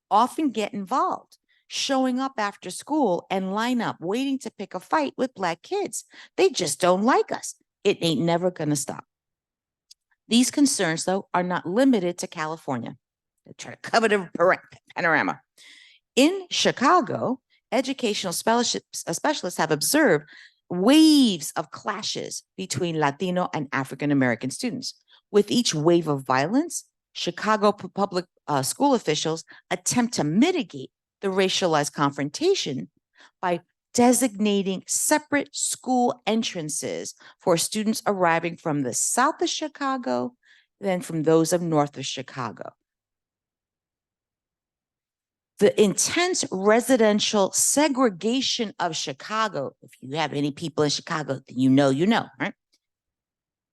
often get involved, showing up after school and line up waiting to pick a fight with Black kids. They just don't like us. It ain't never gonna stop. These concerns, though, are not limited to California. They try to cover the panorama. In Chicago, educational specialists have observed waves of clashes between Latino and African American students. With each wave of violence, Chicago public school officials attempt to mitigate the racialized confrontation by designating separate school entrances for students arriving from the south of Chicago than from those of north of Chicago. The intense residential segregation of Chicago, if you have any people in Chicago, you know, right?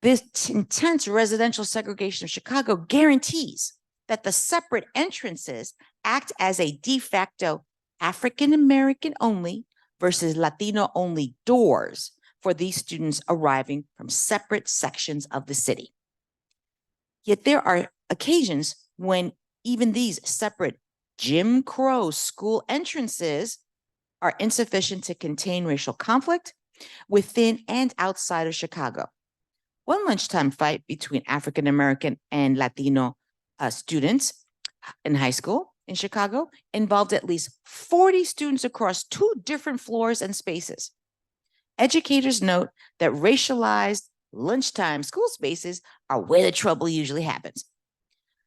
This intense residential segregation of Chicago guarantees that the separate entrances act as a de facto African American only versus Latino only doors for these students arriving from separate sections of the city. Yet there are occasions when even these separate Jim Crow school entrances are insufficient to contain racial conflict within and outside of Chicago. One lunchtime fight between African American and Latino students in high school in Chicago involved at least 40 students across 2 different floors and spaces. Educators note that racialized lunchtime school spaces are where the trouble usually happens.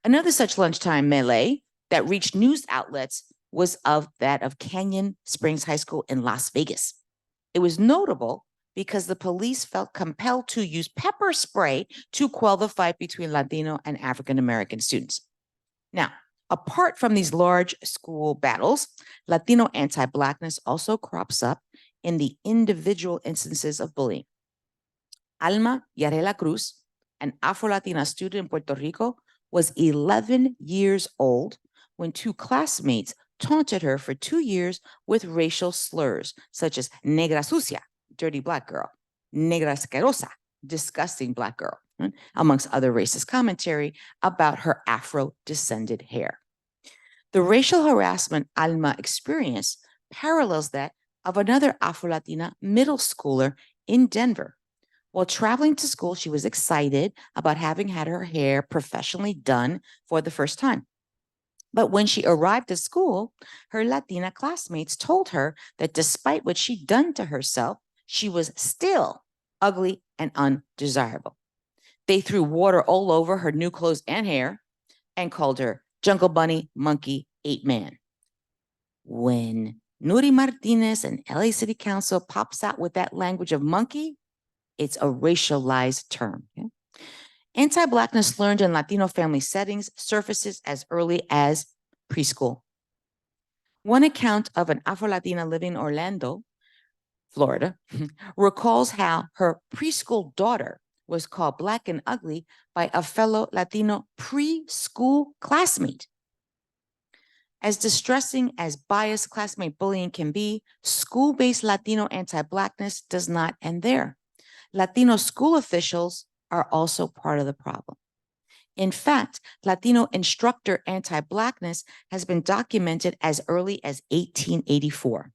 Another such lunchtime melee that reached news outlets was that of Canyon Springs High School in Las Vegas. It was notable because the police felt compelled to use pepper spray to quell the fight between Latino and African American students. Now, apart from these large school battles, Latino anti-Blackness also crops up in the individual instances of bullying. Alma Yarela Cruz, an Afro-Latina student in Puerto Rico, was 11 years old when 2 classmates taunted her for 2 years with racial slurs, such as negra sucia, dirty Black girl, negra asquerosa, disgusting Black girl, amongst other racist commentary about her Afro-descended hair. The racial harassment Alma experienced parallels that of another Afro-Latina middle schooler in Denver. While traveling to school, she was excited about having had her hair professionally done for the first time. But when she arrived at school, her Latina classmates told her that despite what she'd done to herself, she was still ugly and undesirable. They threw water all over her new clothes and hair and called her Jungle Bunny, Monkey, Ape Man. When Nuri Martinez and LA City Council pops out with that language of monkey, it's a racialized term. Okay? Anti-Blackness learned in Latino family settings surfaces as early as preschool. One account of an Afro-Latina living in Orlando, Florida, recalls how her preschool daughter was called black and ugly by a fellow Latino preschool classmate. As distressing as biased classmate bullying can be, school-based Latino anti-Blackness does not end there. Latino school officials are also part of the problem. In fact, Latino instructor anti-Blackness has been documented as early as 1884.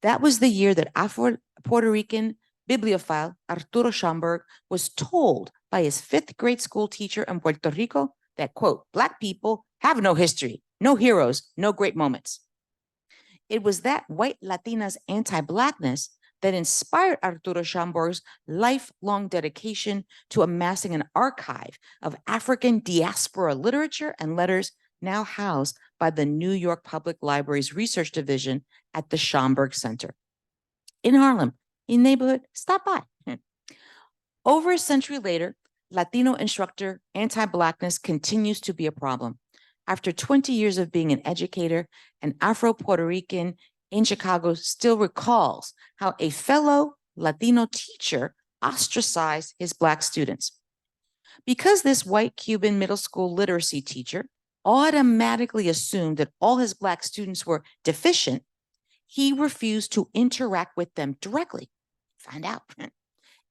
That was the year that Afro-Puerto Rican bibliophile Arturo Schomburg was told by his 5th grade school teacher in Puerto Rico that, quote, Black people have no history, no heroes, no great moments. It was that white Latina's anti-Blackness that inspired Arturo Schomburg's lifelong dedication to amassing an archive of African diaspora literature and letters now housed by the New York Public Library's Research Division at the Schomburg Center. In Harlem, a neighborhood, stop by. Over a century later, Latino instructor anti-Blackness continues to be a problem. After 20 years of being an educator, an Afro-Puerto Rican in Chicago still recalls how a fellow Latino teacher ostracized his Black students. Because this white Cuban middle school literacy teacher automatically assumed that all his Black students were deficient, he refused to interact with them directly, find out,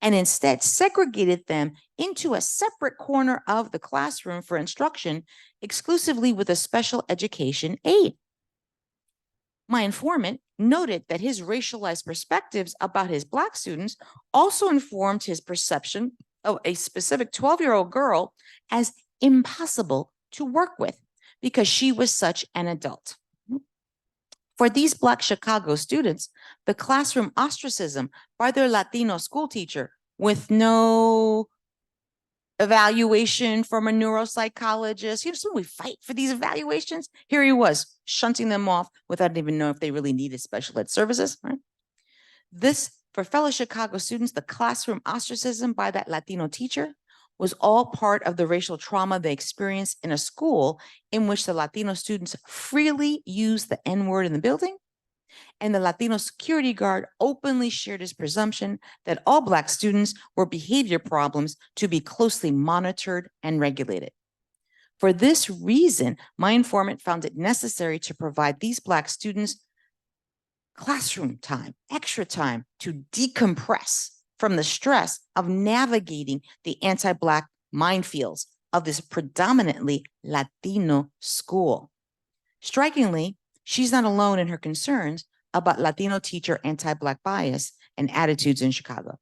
and instead segregated them into a separate corner of the classroom for instruction exclusively with a special education aide. My informant noted that his racialized perspectives about his Black students also informed his perception of a specific 12-year-old girl as impossible to work with because she was such an adult. For these Black Chicago students, the classroom ostracism by their Latino school teacher with no evaluation from a neuropsychologist. You know, so we fight for these evaluations. Here he was, shunting them off without even knowing if they really needed special ed services. Right? This, for fellow Chicago students, the classroom ostracism by that Latino teacher was all part of the racial trauma they experienced in a school in which the Latino students freely used the N-word in the building, and the Latino security guard openly shared his presumption that all Black students were behavior problems to be closely monitored and regulated. For this reason, my informant found it necessary to provide these Black students classroom time, extra time to decompress from the stress of navigating the anti-Black minefields of this predominantly Latino school. Strikingly, she's not alone in her concerns about Latino teacher anti-Black bias and attitudes in Chicago.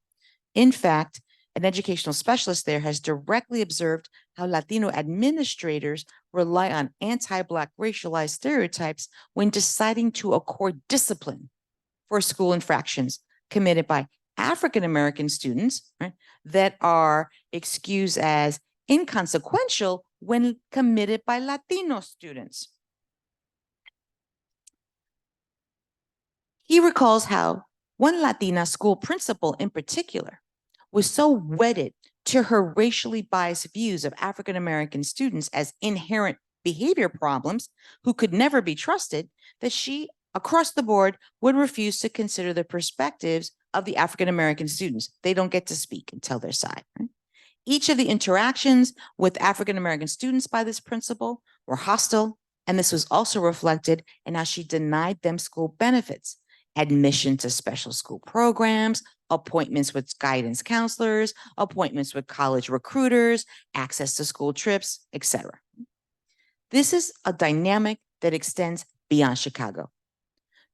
In fact, an educational specialist there has directly observed how Latino administrators rely on anti-Black racialized stereotypes when deciding to accord discipline for school infractions committed by African-American students, right, that are excused as inconsequential when committed by Latino students. He recalls how one Latina school principal in particular was so wedded to her racially biased views of African-American students as inherent behavior problems who could never be trusted that she, across the board, would refuse to consider the perspectives of the African-American students. They don't get to speak and tell their side. Right? Each of the interactions with African-American students by this principal were hostile, and this was also reflected in how she denied them school benefits, admission to special school programs, appointments with guidance counselors, appointments with college recruiters, access to school trips, etc. This is a dynamic that extends beyond Chicago.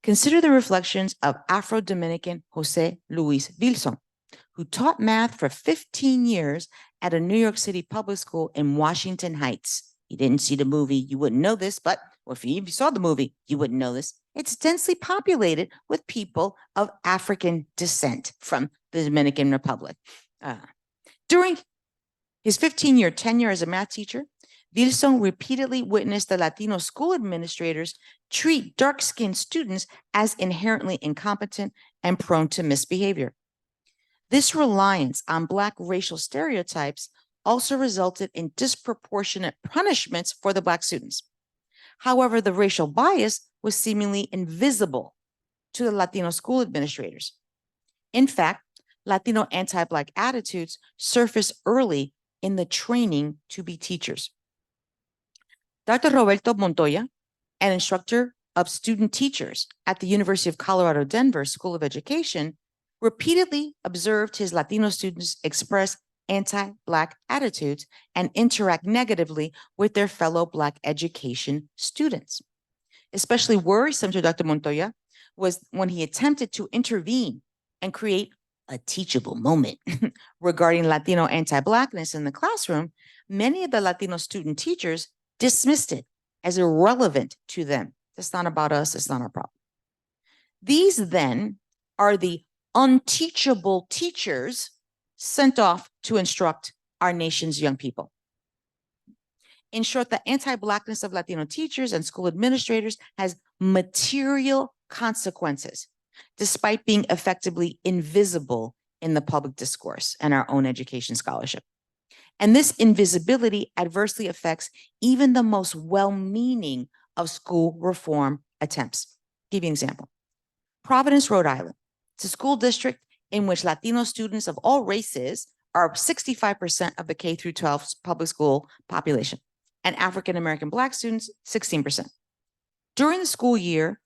Consider the reflections of Afro-Dominican Jose Luis Vilson, who taught math for 15 years at a New York City public school in Washington Heights. You didn't see the movie, you wouldn't know this, but if you saw the movie, you wouldn't know this. It's densely populated with people of African descent from the Dominican Republic. During his 15-year tenure as a math teacher, Vilson repeatedly witnessed the Latino school administrators treat dark-skinned students as inherently incompetent and prone to misbehavior. This reliance on Black racial stereotypes also resulted in disproportionate punishments for the Black students. However, the racial bias was seemingly invisible to the Latino school administrators. In fact, Latino anti-Black attitudes surface early in the training to be teachers. Dr. Roberto Montoya, an instructor of student teachers at the University of Colorado Denver School of Education, repeatedly observed his Latino students express anti-Black attitudes and interact negatively with their fellow Black education students. Especially worrisome to Dr. Montoya was when he attempted to intervene and create a teachable moment regarding Latino anti-Blackness in the classroom. Many of the Latino student teachers dismissed it as irrelevant to them. It's not about us, it's not our problem. These then are the unteachable teachers sent off to instruct our nation's young people. In short, the anti-Blackness of Latino teachers and school administrators has material consequences, despite being effectively invisible in the public discourse and our own education scholarship. And this invisibility adversely affects even the most well-meaning of school reform attempts. I'll give you an example. Providence, Rhode Island. It's a school district in which Latino students of all races are 65% of the K through 12 public school population, and African-American Black students, 16%. During the school year,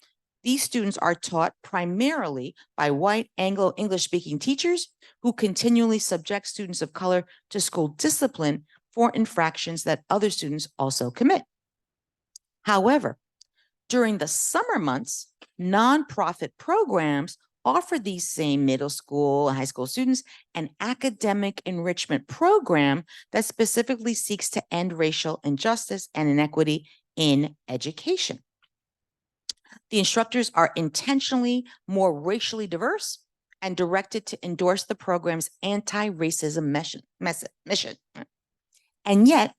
these students are taught primarily by white Anglo-English speaking teachers who continually subject students of color to school discipline for infractions that other students also commit. However, during the summer months, nonprofit programs offer these same middle school and high school students an academic enrichment program that specifically seeks to end racial injustice and inequity in education. The instructors are intentionally more racially diverse and directed to endorse the program's anti-racism mission. And yet,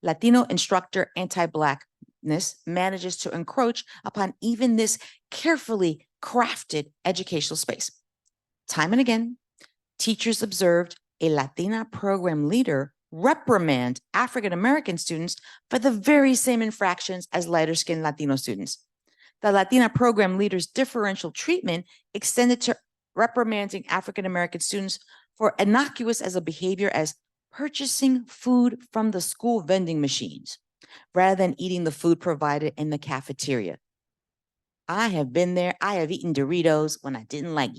Latino instructor anti-Blackness manages to encroach upon even this carefully crafted educational space. Time and again, teachers observed a Latina program leader reprimand African-American students for the very same infractions as lighter-skinned Latino students. The Latina program leader's differential treatment extended to reprimanding African-American students for innocuous as a behavior as purchasing food from the school vending machines rather than eating the food provided in the cafeteria. I have been there. I have eaten Doritos when I didn't like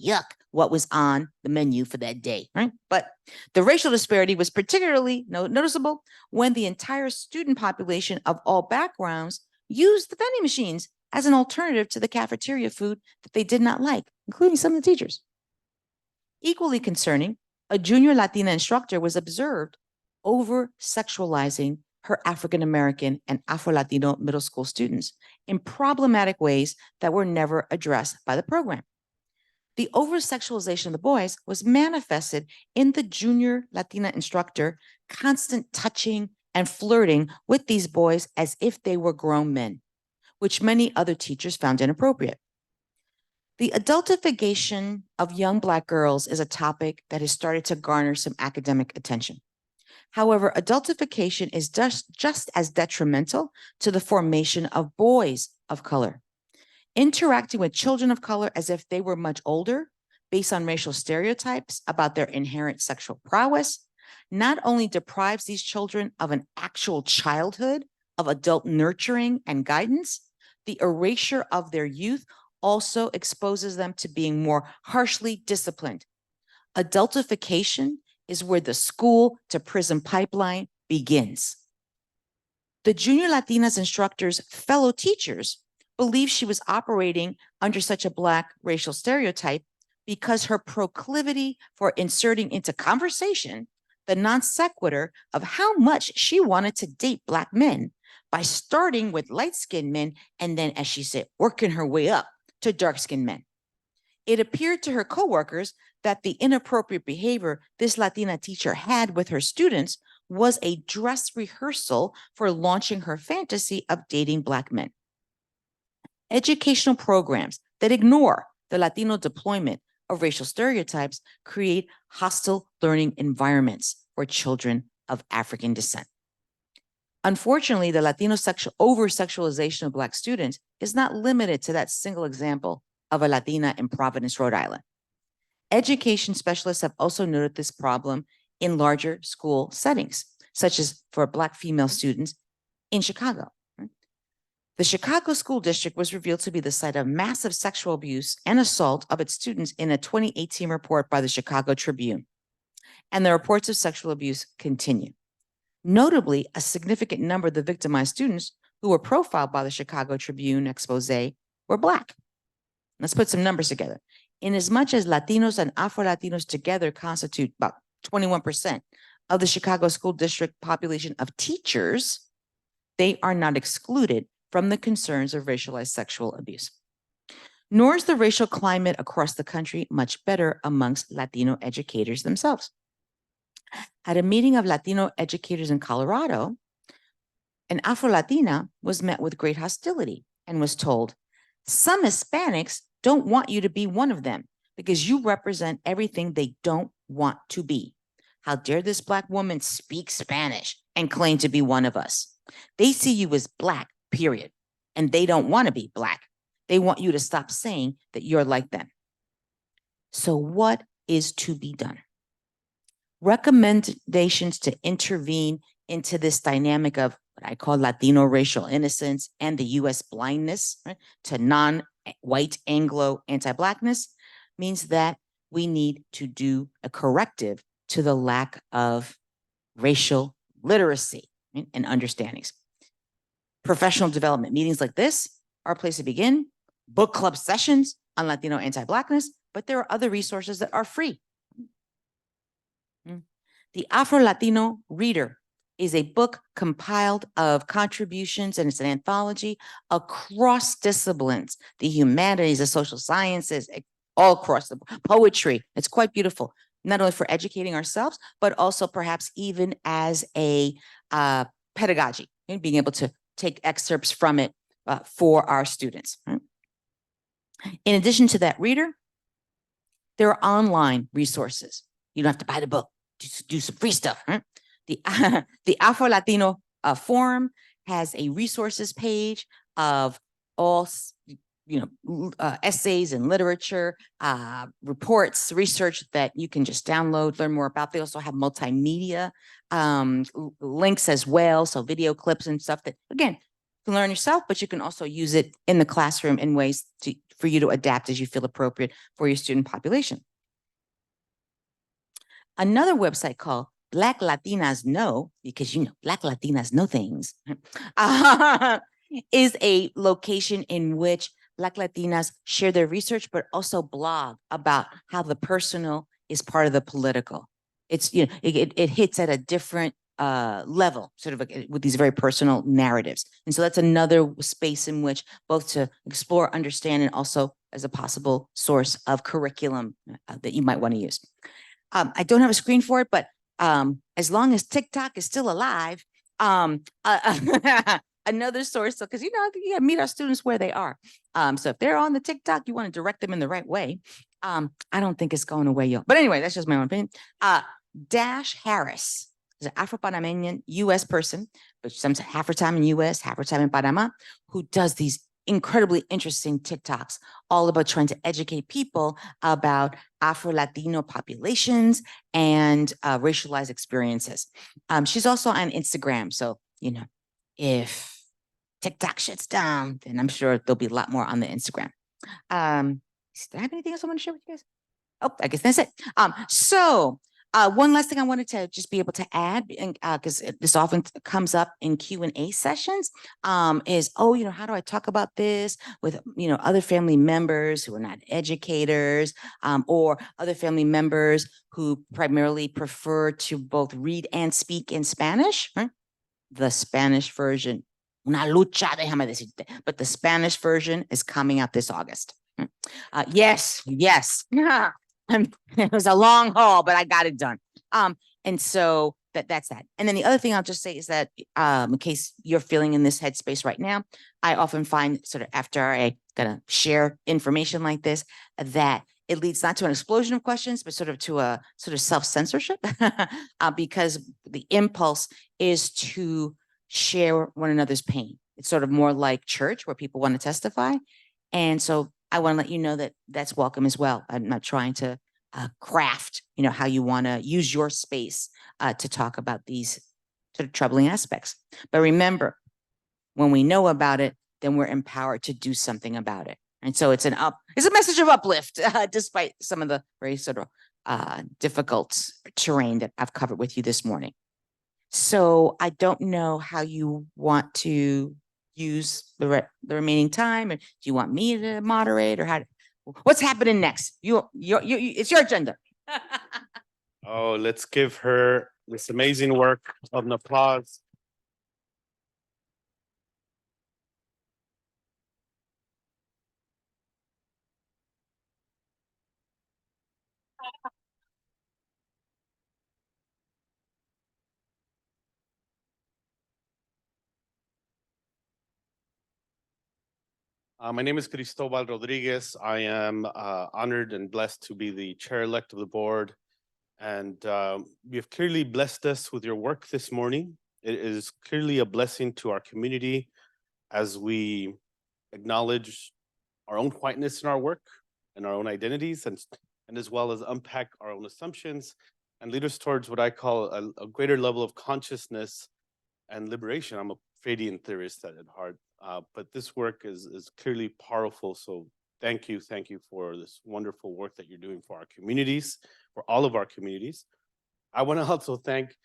what was on the menu for that day, right? But the racial disparity was particularly noticeable when the entire student population of all backgrounds used the vending machines as an alternative to the cafeteria food that they did not like, including some of the teachers. Equally concerning, a junior Latina instructor was observed over-sexualizing her African-American and Afro-Latino middle school students in problematic ways that were never addressed by the program. The over-sexualization of the boys was manifested in the junior Latina instructor constant touching and flirting with these boys as if they were grown men, which many other teachers found inappropriate. The adultification of young Black girls is a topic that has started to garner some academic attention. However, adultification is just as detrimental to the formation of boys of color. Interacting with children of color as if they were much older, based on racial stereotypes about their inherent sexual prowess, not only deprives these children of an actual childhood, of adult nurturing and guidance, the erasure of their youth also exposes them to being more harshly disciplined. Adultification is where the school to prison pipeline begins. The junior Latinas instructor's fellow teachers believed she was operating under such a Black racial stereotype because her proclivity for inserting into conversation the non sequitur of how much she wanted to date Black men by starting with light-skinned men and then, as she said, working her way up to dark-skinned men. It appeared to her coworkers that the inappropriate behavior this Latina teacher had with her students was a dress rehearsal for launching her fantasy of dating Black men. Educational programs that ignore the Latino deployment of racial stereotypes create hostile learning environments for children of African descent. Unfortunately, the Latino over-sexualization of Black students is not limited to that single example of a Latina in Providence, Rhode Island. Education specialists have also noted this problem in larger school settings, such as for Black female students in Chicago. The Chicago School District was revealed to be the site of massive sexual abuse and assault of its students in a 2018 report by the Chicago Tribune. And the reports of sexual abuse continue. Notably, a significant number of the victimized students who were profiled by the Chicago Tribune expose were Black. Let's put some numbers together. In as much as Latinos and Afro-Latinos together constitute about 21% of the Chicago School District population of teachers, they are not excluded from the concerns of racialized sexual abuse. Nor is the racial climate across the country much better amongst Latino educators themselves. At a meeting of Latino educators in Colorado, an Afro-Latina was met with great hostility and was told, "Some Hispanics don't want you to be one of them because you represent everything they don't want to be. How dare this Black woman speak Spanish and claim to be one of us? They see you as Black, period, and they don't want to be Black. They want you to stop saying that you're like them." So what is to be done? Recommendations to intervene into this dynamic of what I call Latino racial innocence and the U.S. blindness, right, to non-white Anglo anti-Blackness means that we need to do a corrective to the lack of racial literacy, right, and understandings. Professional development meetings like this are a place to begin. Book club sessions on Latino anti-Blackness, but there are other resources that are free. The Afro-Latino Reader is a book compiled of contributions, and it's an anthology across disciplines, the humanities, the social sciences, all across the poetry. It's quite beautiful, not only for educating ourselves, but also perhaps even as a pedagogy, and being able to take excerpts from it for our students. Right? In addition to that reader, there are online resources. You don't have to buy the book. Just do some free stuff. Right? The Afro-Latino Forum has a resources page of all essays and literature, reports, research that you can just download, learn more about. They also have multimedia links as well, so video clips and stuff that, again, you can learn yourself, but you can also use it in the classroom in ways for you to adapt as you feel appropriate for your student population. Another website called Black Latinas Know, because Black Latinas know things, is a location in which Black Latinas share their research, but also blog about how the personal is part of the political. It's, it hits at a different level, sort of like with these very personal narratives. And so that's another space in which both to explore, understand, and also as a possible source of curriculum that you might want to use. I don't have a screen for it, but as long as TikTok is still alive, another source, because you gotta meet our students where they are. So if they're on the TikTok, you want to direct them in the right way. I don't think it's going away, y'all. But anyway, that's just my own opinion. Dash Harris is an Afro-Panamanian U.S. person, but sometimes half her time in U.S., half her time in Panama, who does these incredibly interesting TikToks all about trying to educate people about Afro-Latino populations and racialized experiences. She's also on Instagram. So, if TikTok shuts down, then I'm sure there'll be a lot more on the Instagram. Do I have anything else I want to share with you guys? Oh, I guess that's it. One last thing I wanted to just be able to add, because this often comes up in Q&A sessions, is, how do I talk about this with, other family members who are not educators, or other family members who primarily prefer to both read and speak in Spanish, right? The Spanish version, una lucha, déjame decirte, but the Spanish version is coming out this August. Yes. It was a long haul, but I got it done. And so that's that. And then the other thing I'll just say is that in case you're feeling in this headspace right now, I often find sort of after I gonna share information like this, that it leads not to an explosion of questions, but sort of to a sort of self-censorship because the impulse is to share one another's pain. It's sort of more like church where people want to testify. And so I want to let you know that that's welcome as well. I'm not trying to craft, how you want to use your space to talk about these sort of troubling aspects. But remember, when we know about it, then we're empowered to do something about it. And so it's a message of uplift, despite some of the very sort of difficult terrain that I've covered with you this morning. So I don't know how you want to use the remaining time, or do you want me to moderate, or what's happening next? It's your agenda. Oh, let's give her this amazing work of an applause. My name is Cristobal Rodriguez. I am honored and blessed to be the chair-elect of the board. And you have clearly blessed us with your work this morning. It is clearly a blessing to our community as we acknowledge our own whiteness in our work and our own identities, and as well as unpack our own assumptions and lead us towards what I call a greater level of consciousness and liberation. I'm a Freudian theorist at heart, but this work is clearly powerful. So thank you for this wonderful work that you're doing for our communities, for all of our communities. I want to also thank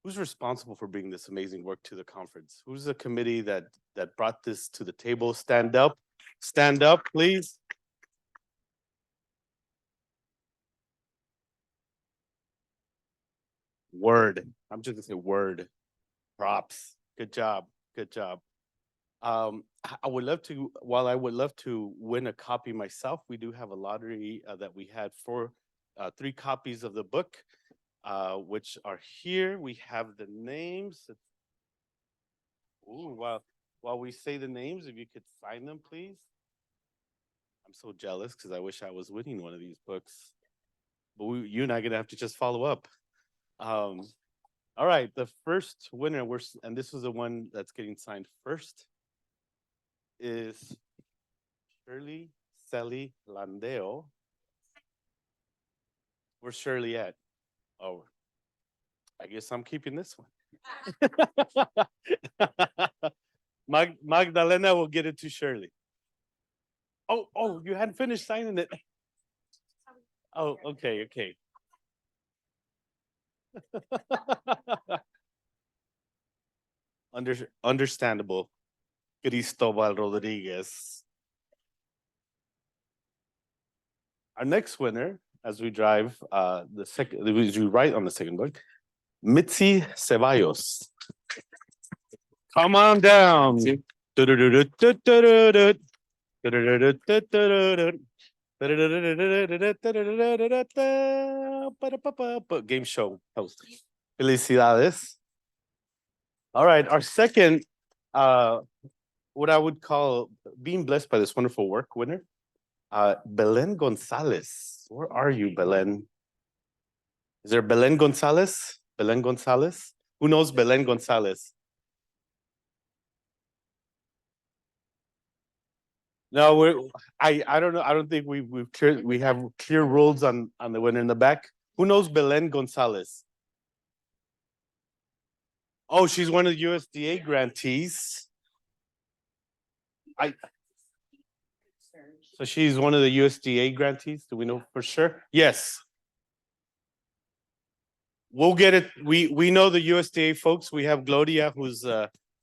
who's responsible for bringing this amazing work to the conference. Who's the committee that brought this to the table? Stand up, please. Word. I'm just gonna say word. Props. Good job. I would love to, while I would love to win a copy myself, we do have a lottery that we had for 3 copies of the book, which are here. We have the names. Ooh, while we say the names, if you could sign them, please. I'm so jealous because I wish I was winning one of these books. But you and I are gonna have to just follow up. All right, the first winner, and this was the one that's getting signed first, is Shirley Selly Landeo. Where's Shirley at? Oh, I guess I'm keeping this one. Magdalena will get it to Shirley. Oh, you hadn't finished signing it. Oh, okay. Understandable. Cristobal Rodriguez. Our next winner, as we drive as we write on the second book, Mitzi Ceballos. Come on down. Game show host. Felicidades. All right, our second, what I would call being blessed by this wonderful work winner, Belen Gonzalez. Where are you, Belen? Is there Belen Gonzalez? Belen Gonzalez? Who knows Belen Gonzalez? No, I don't know. I don't think we have clear rules on the winner in the back. Who knows Belen Gonzalez? Oh, she's one of the USDA grantees. So she's one of the USDA grantees. Do we know for sure? Yes. We'll get it. We know the USDA folks. We have Gloria, who's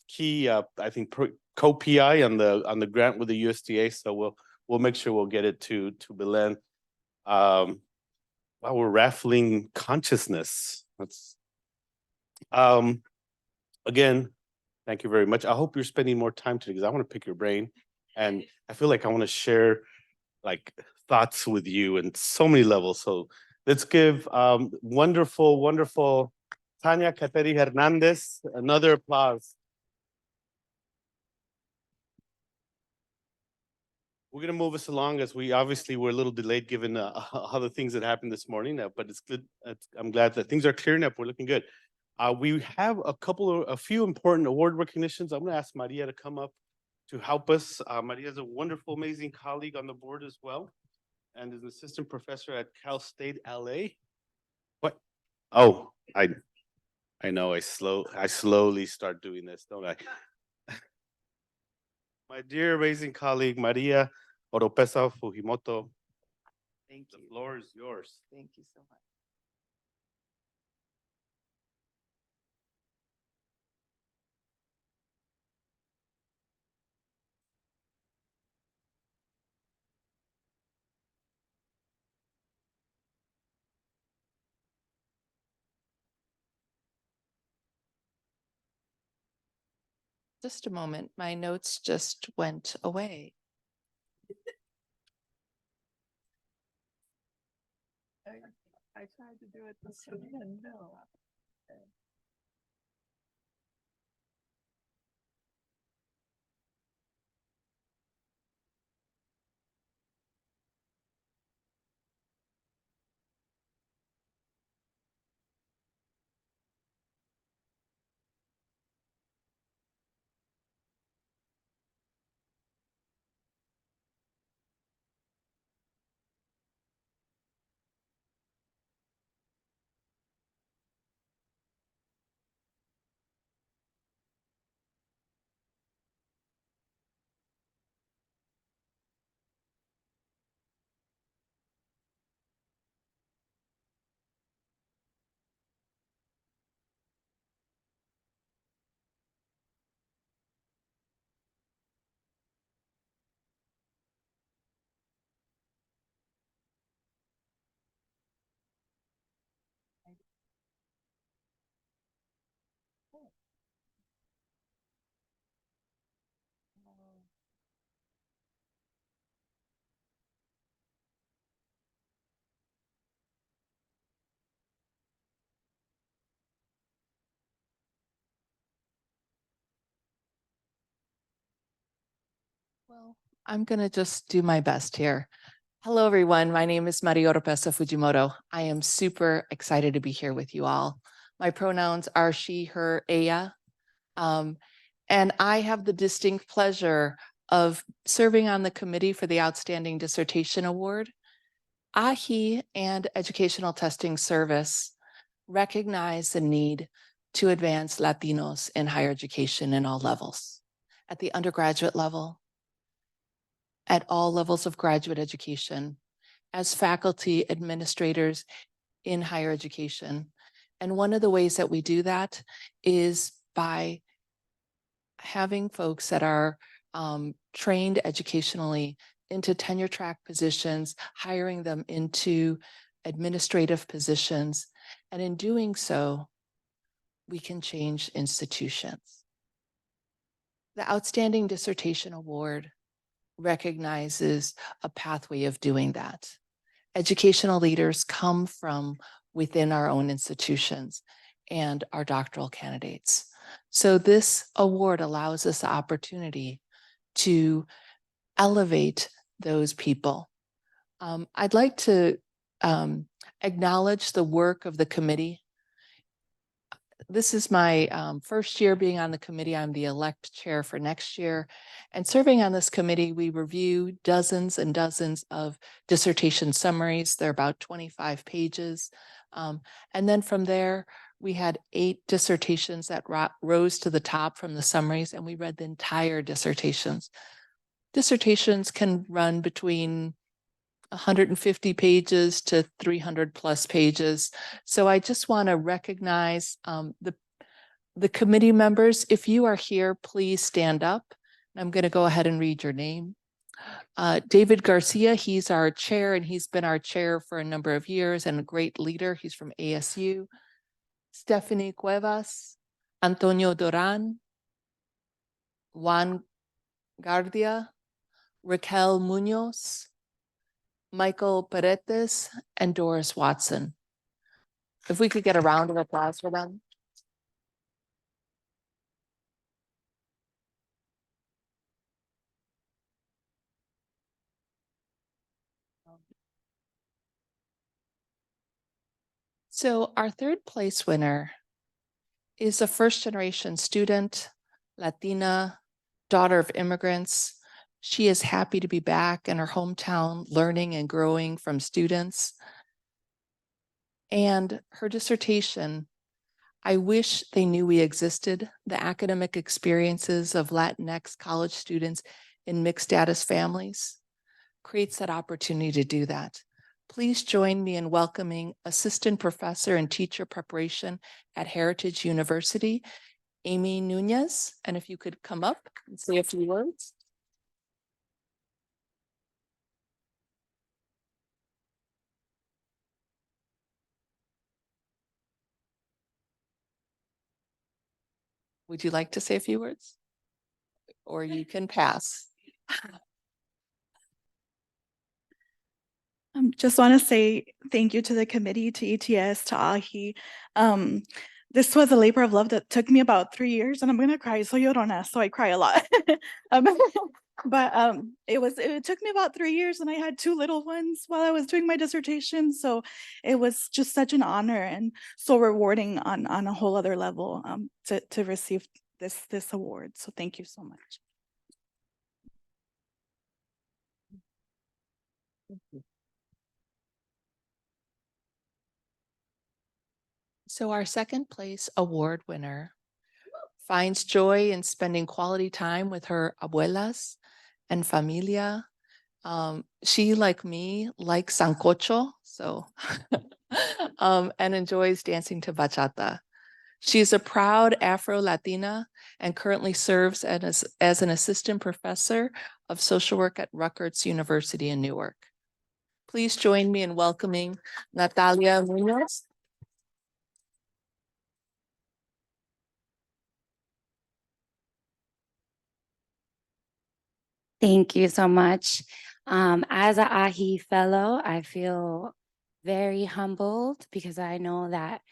key, I think, co-PI on the grant with the USDA. So we'll make sure we'll get it to Belen. While we're raffling consciousness. That's again, thank you very much. I hope you're spending more time today because I want to pick your brain, and I feel like I want to share like thoughts with you in so many levels. So let's give wonderful Tanya, Kateri, Hernandez, another applause. We're gonna move us along as we obviously were a little delayed given other things that happened this morning, but it's good. I'm glad that things are clearing up. We're looking good. We have a few important award recognitions. I'm gonna ask Maria to come up to help us. Maria is a wonderful, amazing colleague on the board as well, and is an assistant professor at Cal State LA. What? Oh, I know. I slowly start doing this, don't I? My dear amazing colleague, Maria Oropesa Fujimoto. Thank The you. floor is yours. Thank you so much. Just a moment. My notes just went away. I tried to do it this way and no. Well, I'm going to just do my best here. Hello, everyone. My name is Maria Oropesa Fujimoto. I am super excited to be here with you all. My pronouns are she, her, ella. And I have the distinct pleasure of serving on the committee for the Outstanding Dissertation Award. AAHHE and Educational Testing Service recognize the need to advance Latinos in higher education in all levels, at the undergraduate level, at all levels of graduate education, as faculty administrators in higher education. And one of the ways that we do that is by having folks that are trained educationally into tenure track positions, hiring them into administrative positions. And in doing so, we can change institutions. The Outstanding Dissertation Award recognizes a pathway of doing that. Educational leaders come from within our own institutions and our doctoral candidates. So this award allows us the opportunity to elevate those people. I'd like to acknowledge the work of the committee. This is my first year being on the committee. I'm the elect chair for next year. And serving on this committee, we review dozens and dozens of dissertation summaries. They're about 25 pages. And then from there, we had 8 dissertations that rose to the top from the summaries, and we read the entire dissertations. Dissertations can run between 150 pages to 300 plus pages. So I just want to recognize the committee members. If you are here, please stand up. I'm going to go ahead and read your name. David Garcia, he's our chair, and he's been our chair for a number of years and a great leader. He's from ASU. Stephanie Cuevas, Antonio Duran, Juan Guardia, Raquel Munoz, Michael Paredes, and Doris Watson. If we could get a round of applause for them. So our third place winner is a first-generation student, Latina, daughter of immigrants. She is happy to be back in her hometown, learning and growing from students. And her dissertation, I wish they knew we existed, the academic experiences of Latinx college students in mixed status families, creates that opportunity to do that. Please join me in welcoming Assistant Professor in Teacher Preparation at Heritage University, Amy Nunez. And if you could come up and say a few words. Would you like to say a few words? Or you can pass. Just want to say thank you to the committee, to ETS, to AAHHE. This was a labor of love that took me about 3 years, and I'm gonna cry, so llorona, so I cry a lot. But it took me about 3 years, and I had 2 little ones while I was doing my dissertation. So it was just such an honor and so rewarding on a whole other level to receive this award. So thank you so much. So our second place award winner finds joy in spending quality time with her abuelas and familia. She, like me, likes sancocho, so and enjoys dancing to bachata. She is a proud Afro-Latina and currently serves as an assistant professor of social work at Rutgers University in Newark. Please join me in welcoming Natalia Munoz. Thank you so much. As a AAHHE fellow, I feel very humbled because I know that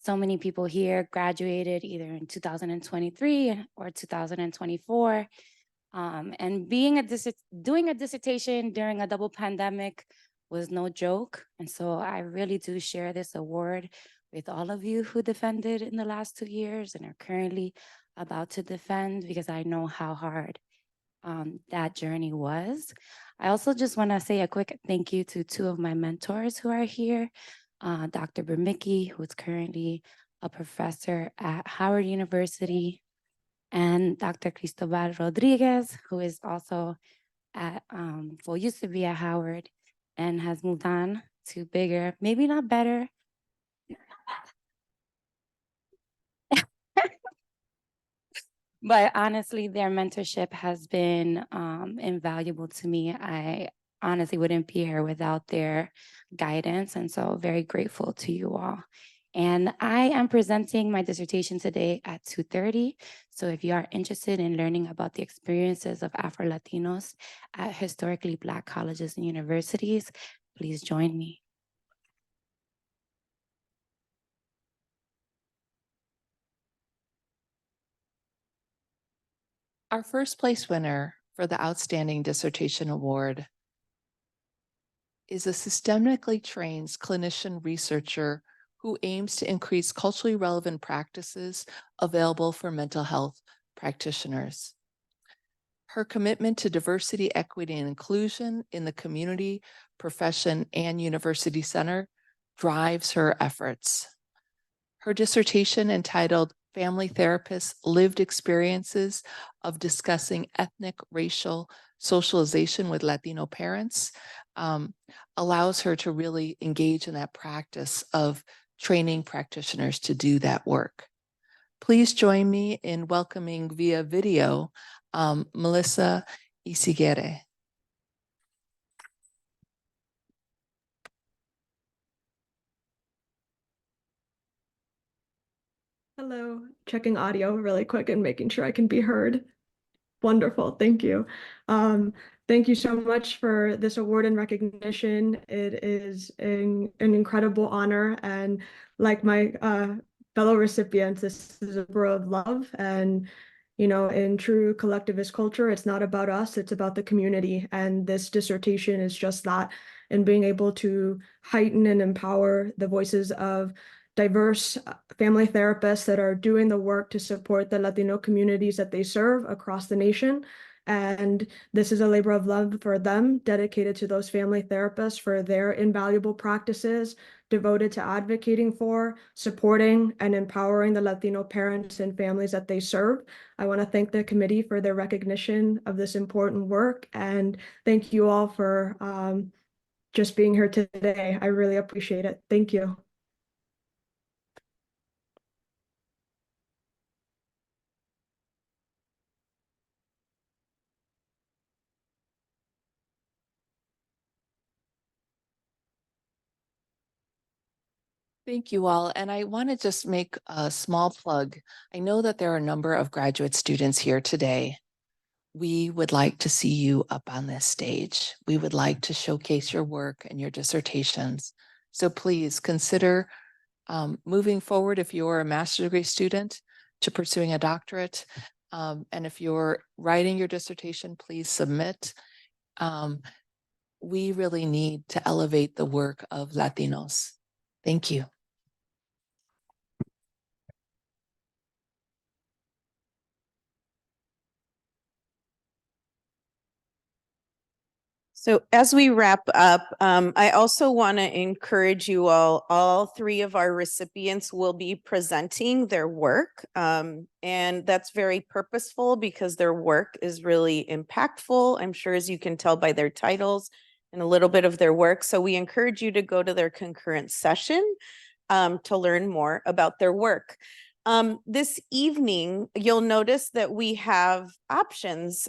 so many people here graduated either in 2023 or 2024. And doing a dissertation during a double pandemic was no joke. And so I really do share this award with all of you who defended in the last 2 years and are currently about to defend, because I know how hard that journey was. I also just want to say a quick thank you to 2 of my mentors who are here, Dr. Bermicki, who is currently a professor at Howard University, and Dr. Cristobal Rodriguez, who is also at, used to be at Howard and has moved on to bigger, maybe not better. But honestly, their mentorship has been invaluable to me. I honestly wouldn't be here without their guidance. And so very grateful to you all. And I am presenting my dissertation today at 2:30. So if you are interested in learning about the experiences of Afro-Latinos at historically Black colleges and universities, please join me. Our first place winner for the Outstanding Dissertation Award is a systemically trained clinician researcher who aims to increase culturally relevant practices available for mental health practitioners. Her commitment to diversity, equity, and inclusion in the community, profession, and university center drives her efforts. Her dissertation, entitled Family Therapists' Lived Experiences of Discussing Ethnic Racial Socialization with Latino Parents, allows her to really engage in that practice of training practitioners to do that work. Please join me in welcoming via video Melissa Isigere. Hello, checking audio really quick and making sure I can be heard. Wonderful, thank you. Thank you so much for this award and recognition. It is an incredible honor, and like my fellow recipients, this is a labor of love. And you know, in true collectivist culture, it's not about us, it's about the community. And this dissertation is just that, and being able to heighten and empower the voices of diverse family therapists that are doing the work to support the Latino communities that they serve across the nation. And this is a labor of love for them, dedicated to those family therapists for their invaluable practices, devoted to advocating for, supporting, and empowering the Latino parents and families that they serve. I want to thank the committee for their recognition of this important work, and thank you all for just being here today. I really appreciate it. Thank you. Thank you all. And I want to just make a small plug. I know that there are a number of graduate students here today. We would like to see you up on this stage. We would like to showcase your work and your dissertations. So please consider moving forward if you're a master's degree student to pursuing a doctorate. And if you're writing your dissertation, please submit. We really need to elevate the work of Latinos. Thank you. So as we wrap up, I also want to encourage you all three of our recipients will be presenting their work. And that's very purposeful because their work is really impactful. I'm sure, as you can tell by their titles and a little bit of their work. So we encourage you to go to their concurrent session to learn more about their work. This evening, you'll notice that we have options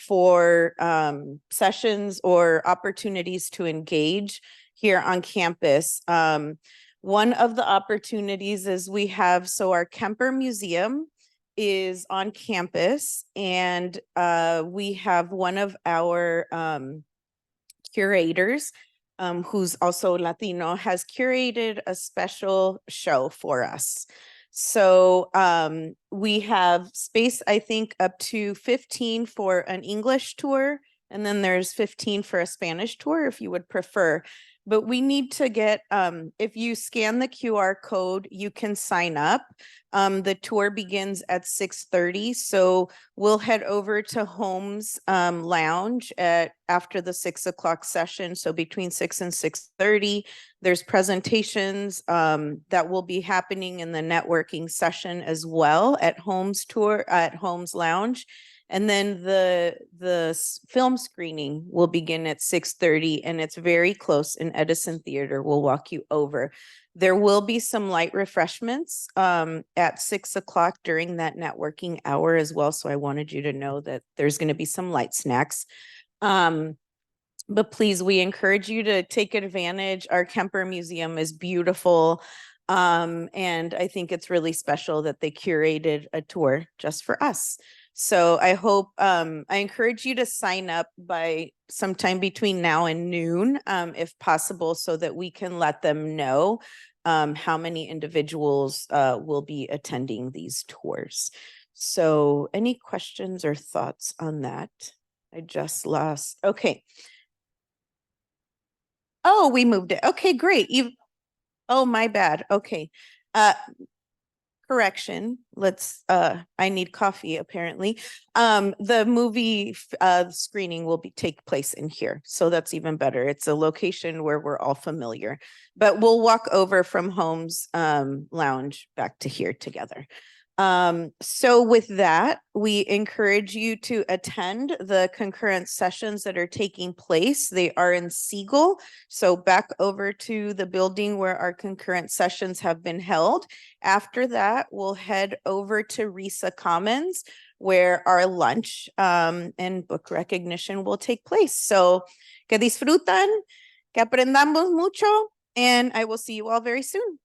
for sessions or opportunities to engage here on campus. One of the opportunities is we have, so our Kemper Museum is on campus, and we have one of our curators who's also Latino, has curated a special show for us. So we have space, I think, up to 15 for an English tour, and then there's 15 for a Spanish tour if you would prefer. But we need to get, if you scan the QR code, you can sign up. The tour begins at 6:30. So we'll head over to Holmes Lounge after the 6 o'clock session. So between 6 and 6:30, there's presentations that will be happening in the networking session as well at Holmes Lounge. And then the film screening will begin at 6:30, and it's very close in Edison Theater. We'll walk you over. There will be some light refreshments at 6 o'clock during that networking hour as well. So I wanted you to know that there's going to be some light snacks. But please, we encourage you to take advantage. Our Kemper Museum is beautiful. And I think it's really special that they curated a tour just for us. So I hope, I encourage you to sign up by sometime between now and noon, if possible, so that we can let them know how many individuals will be attending these tours. So any questions or thoughts on that? I just lost, okay. Oh, we moved it. Okay, great. Oh, my bad. Okay. Correction. Let's, I need coffee apparently. The movie screening will take place in here. So that's even better. It's a location where we're all familiar, but we'll walk over from Holmes Lounge back to here together. So with that, we encourage you to attend the concurrent sessions that are taking place. They are in Siegel. So back over to the building where our concurrent sessions have been held. After that, we'll head over to Risa Commons, where our lunch and book recognition will take place. So que disfrutan, que aprendamos mucho, and I will see you all very soon.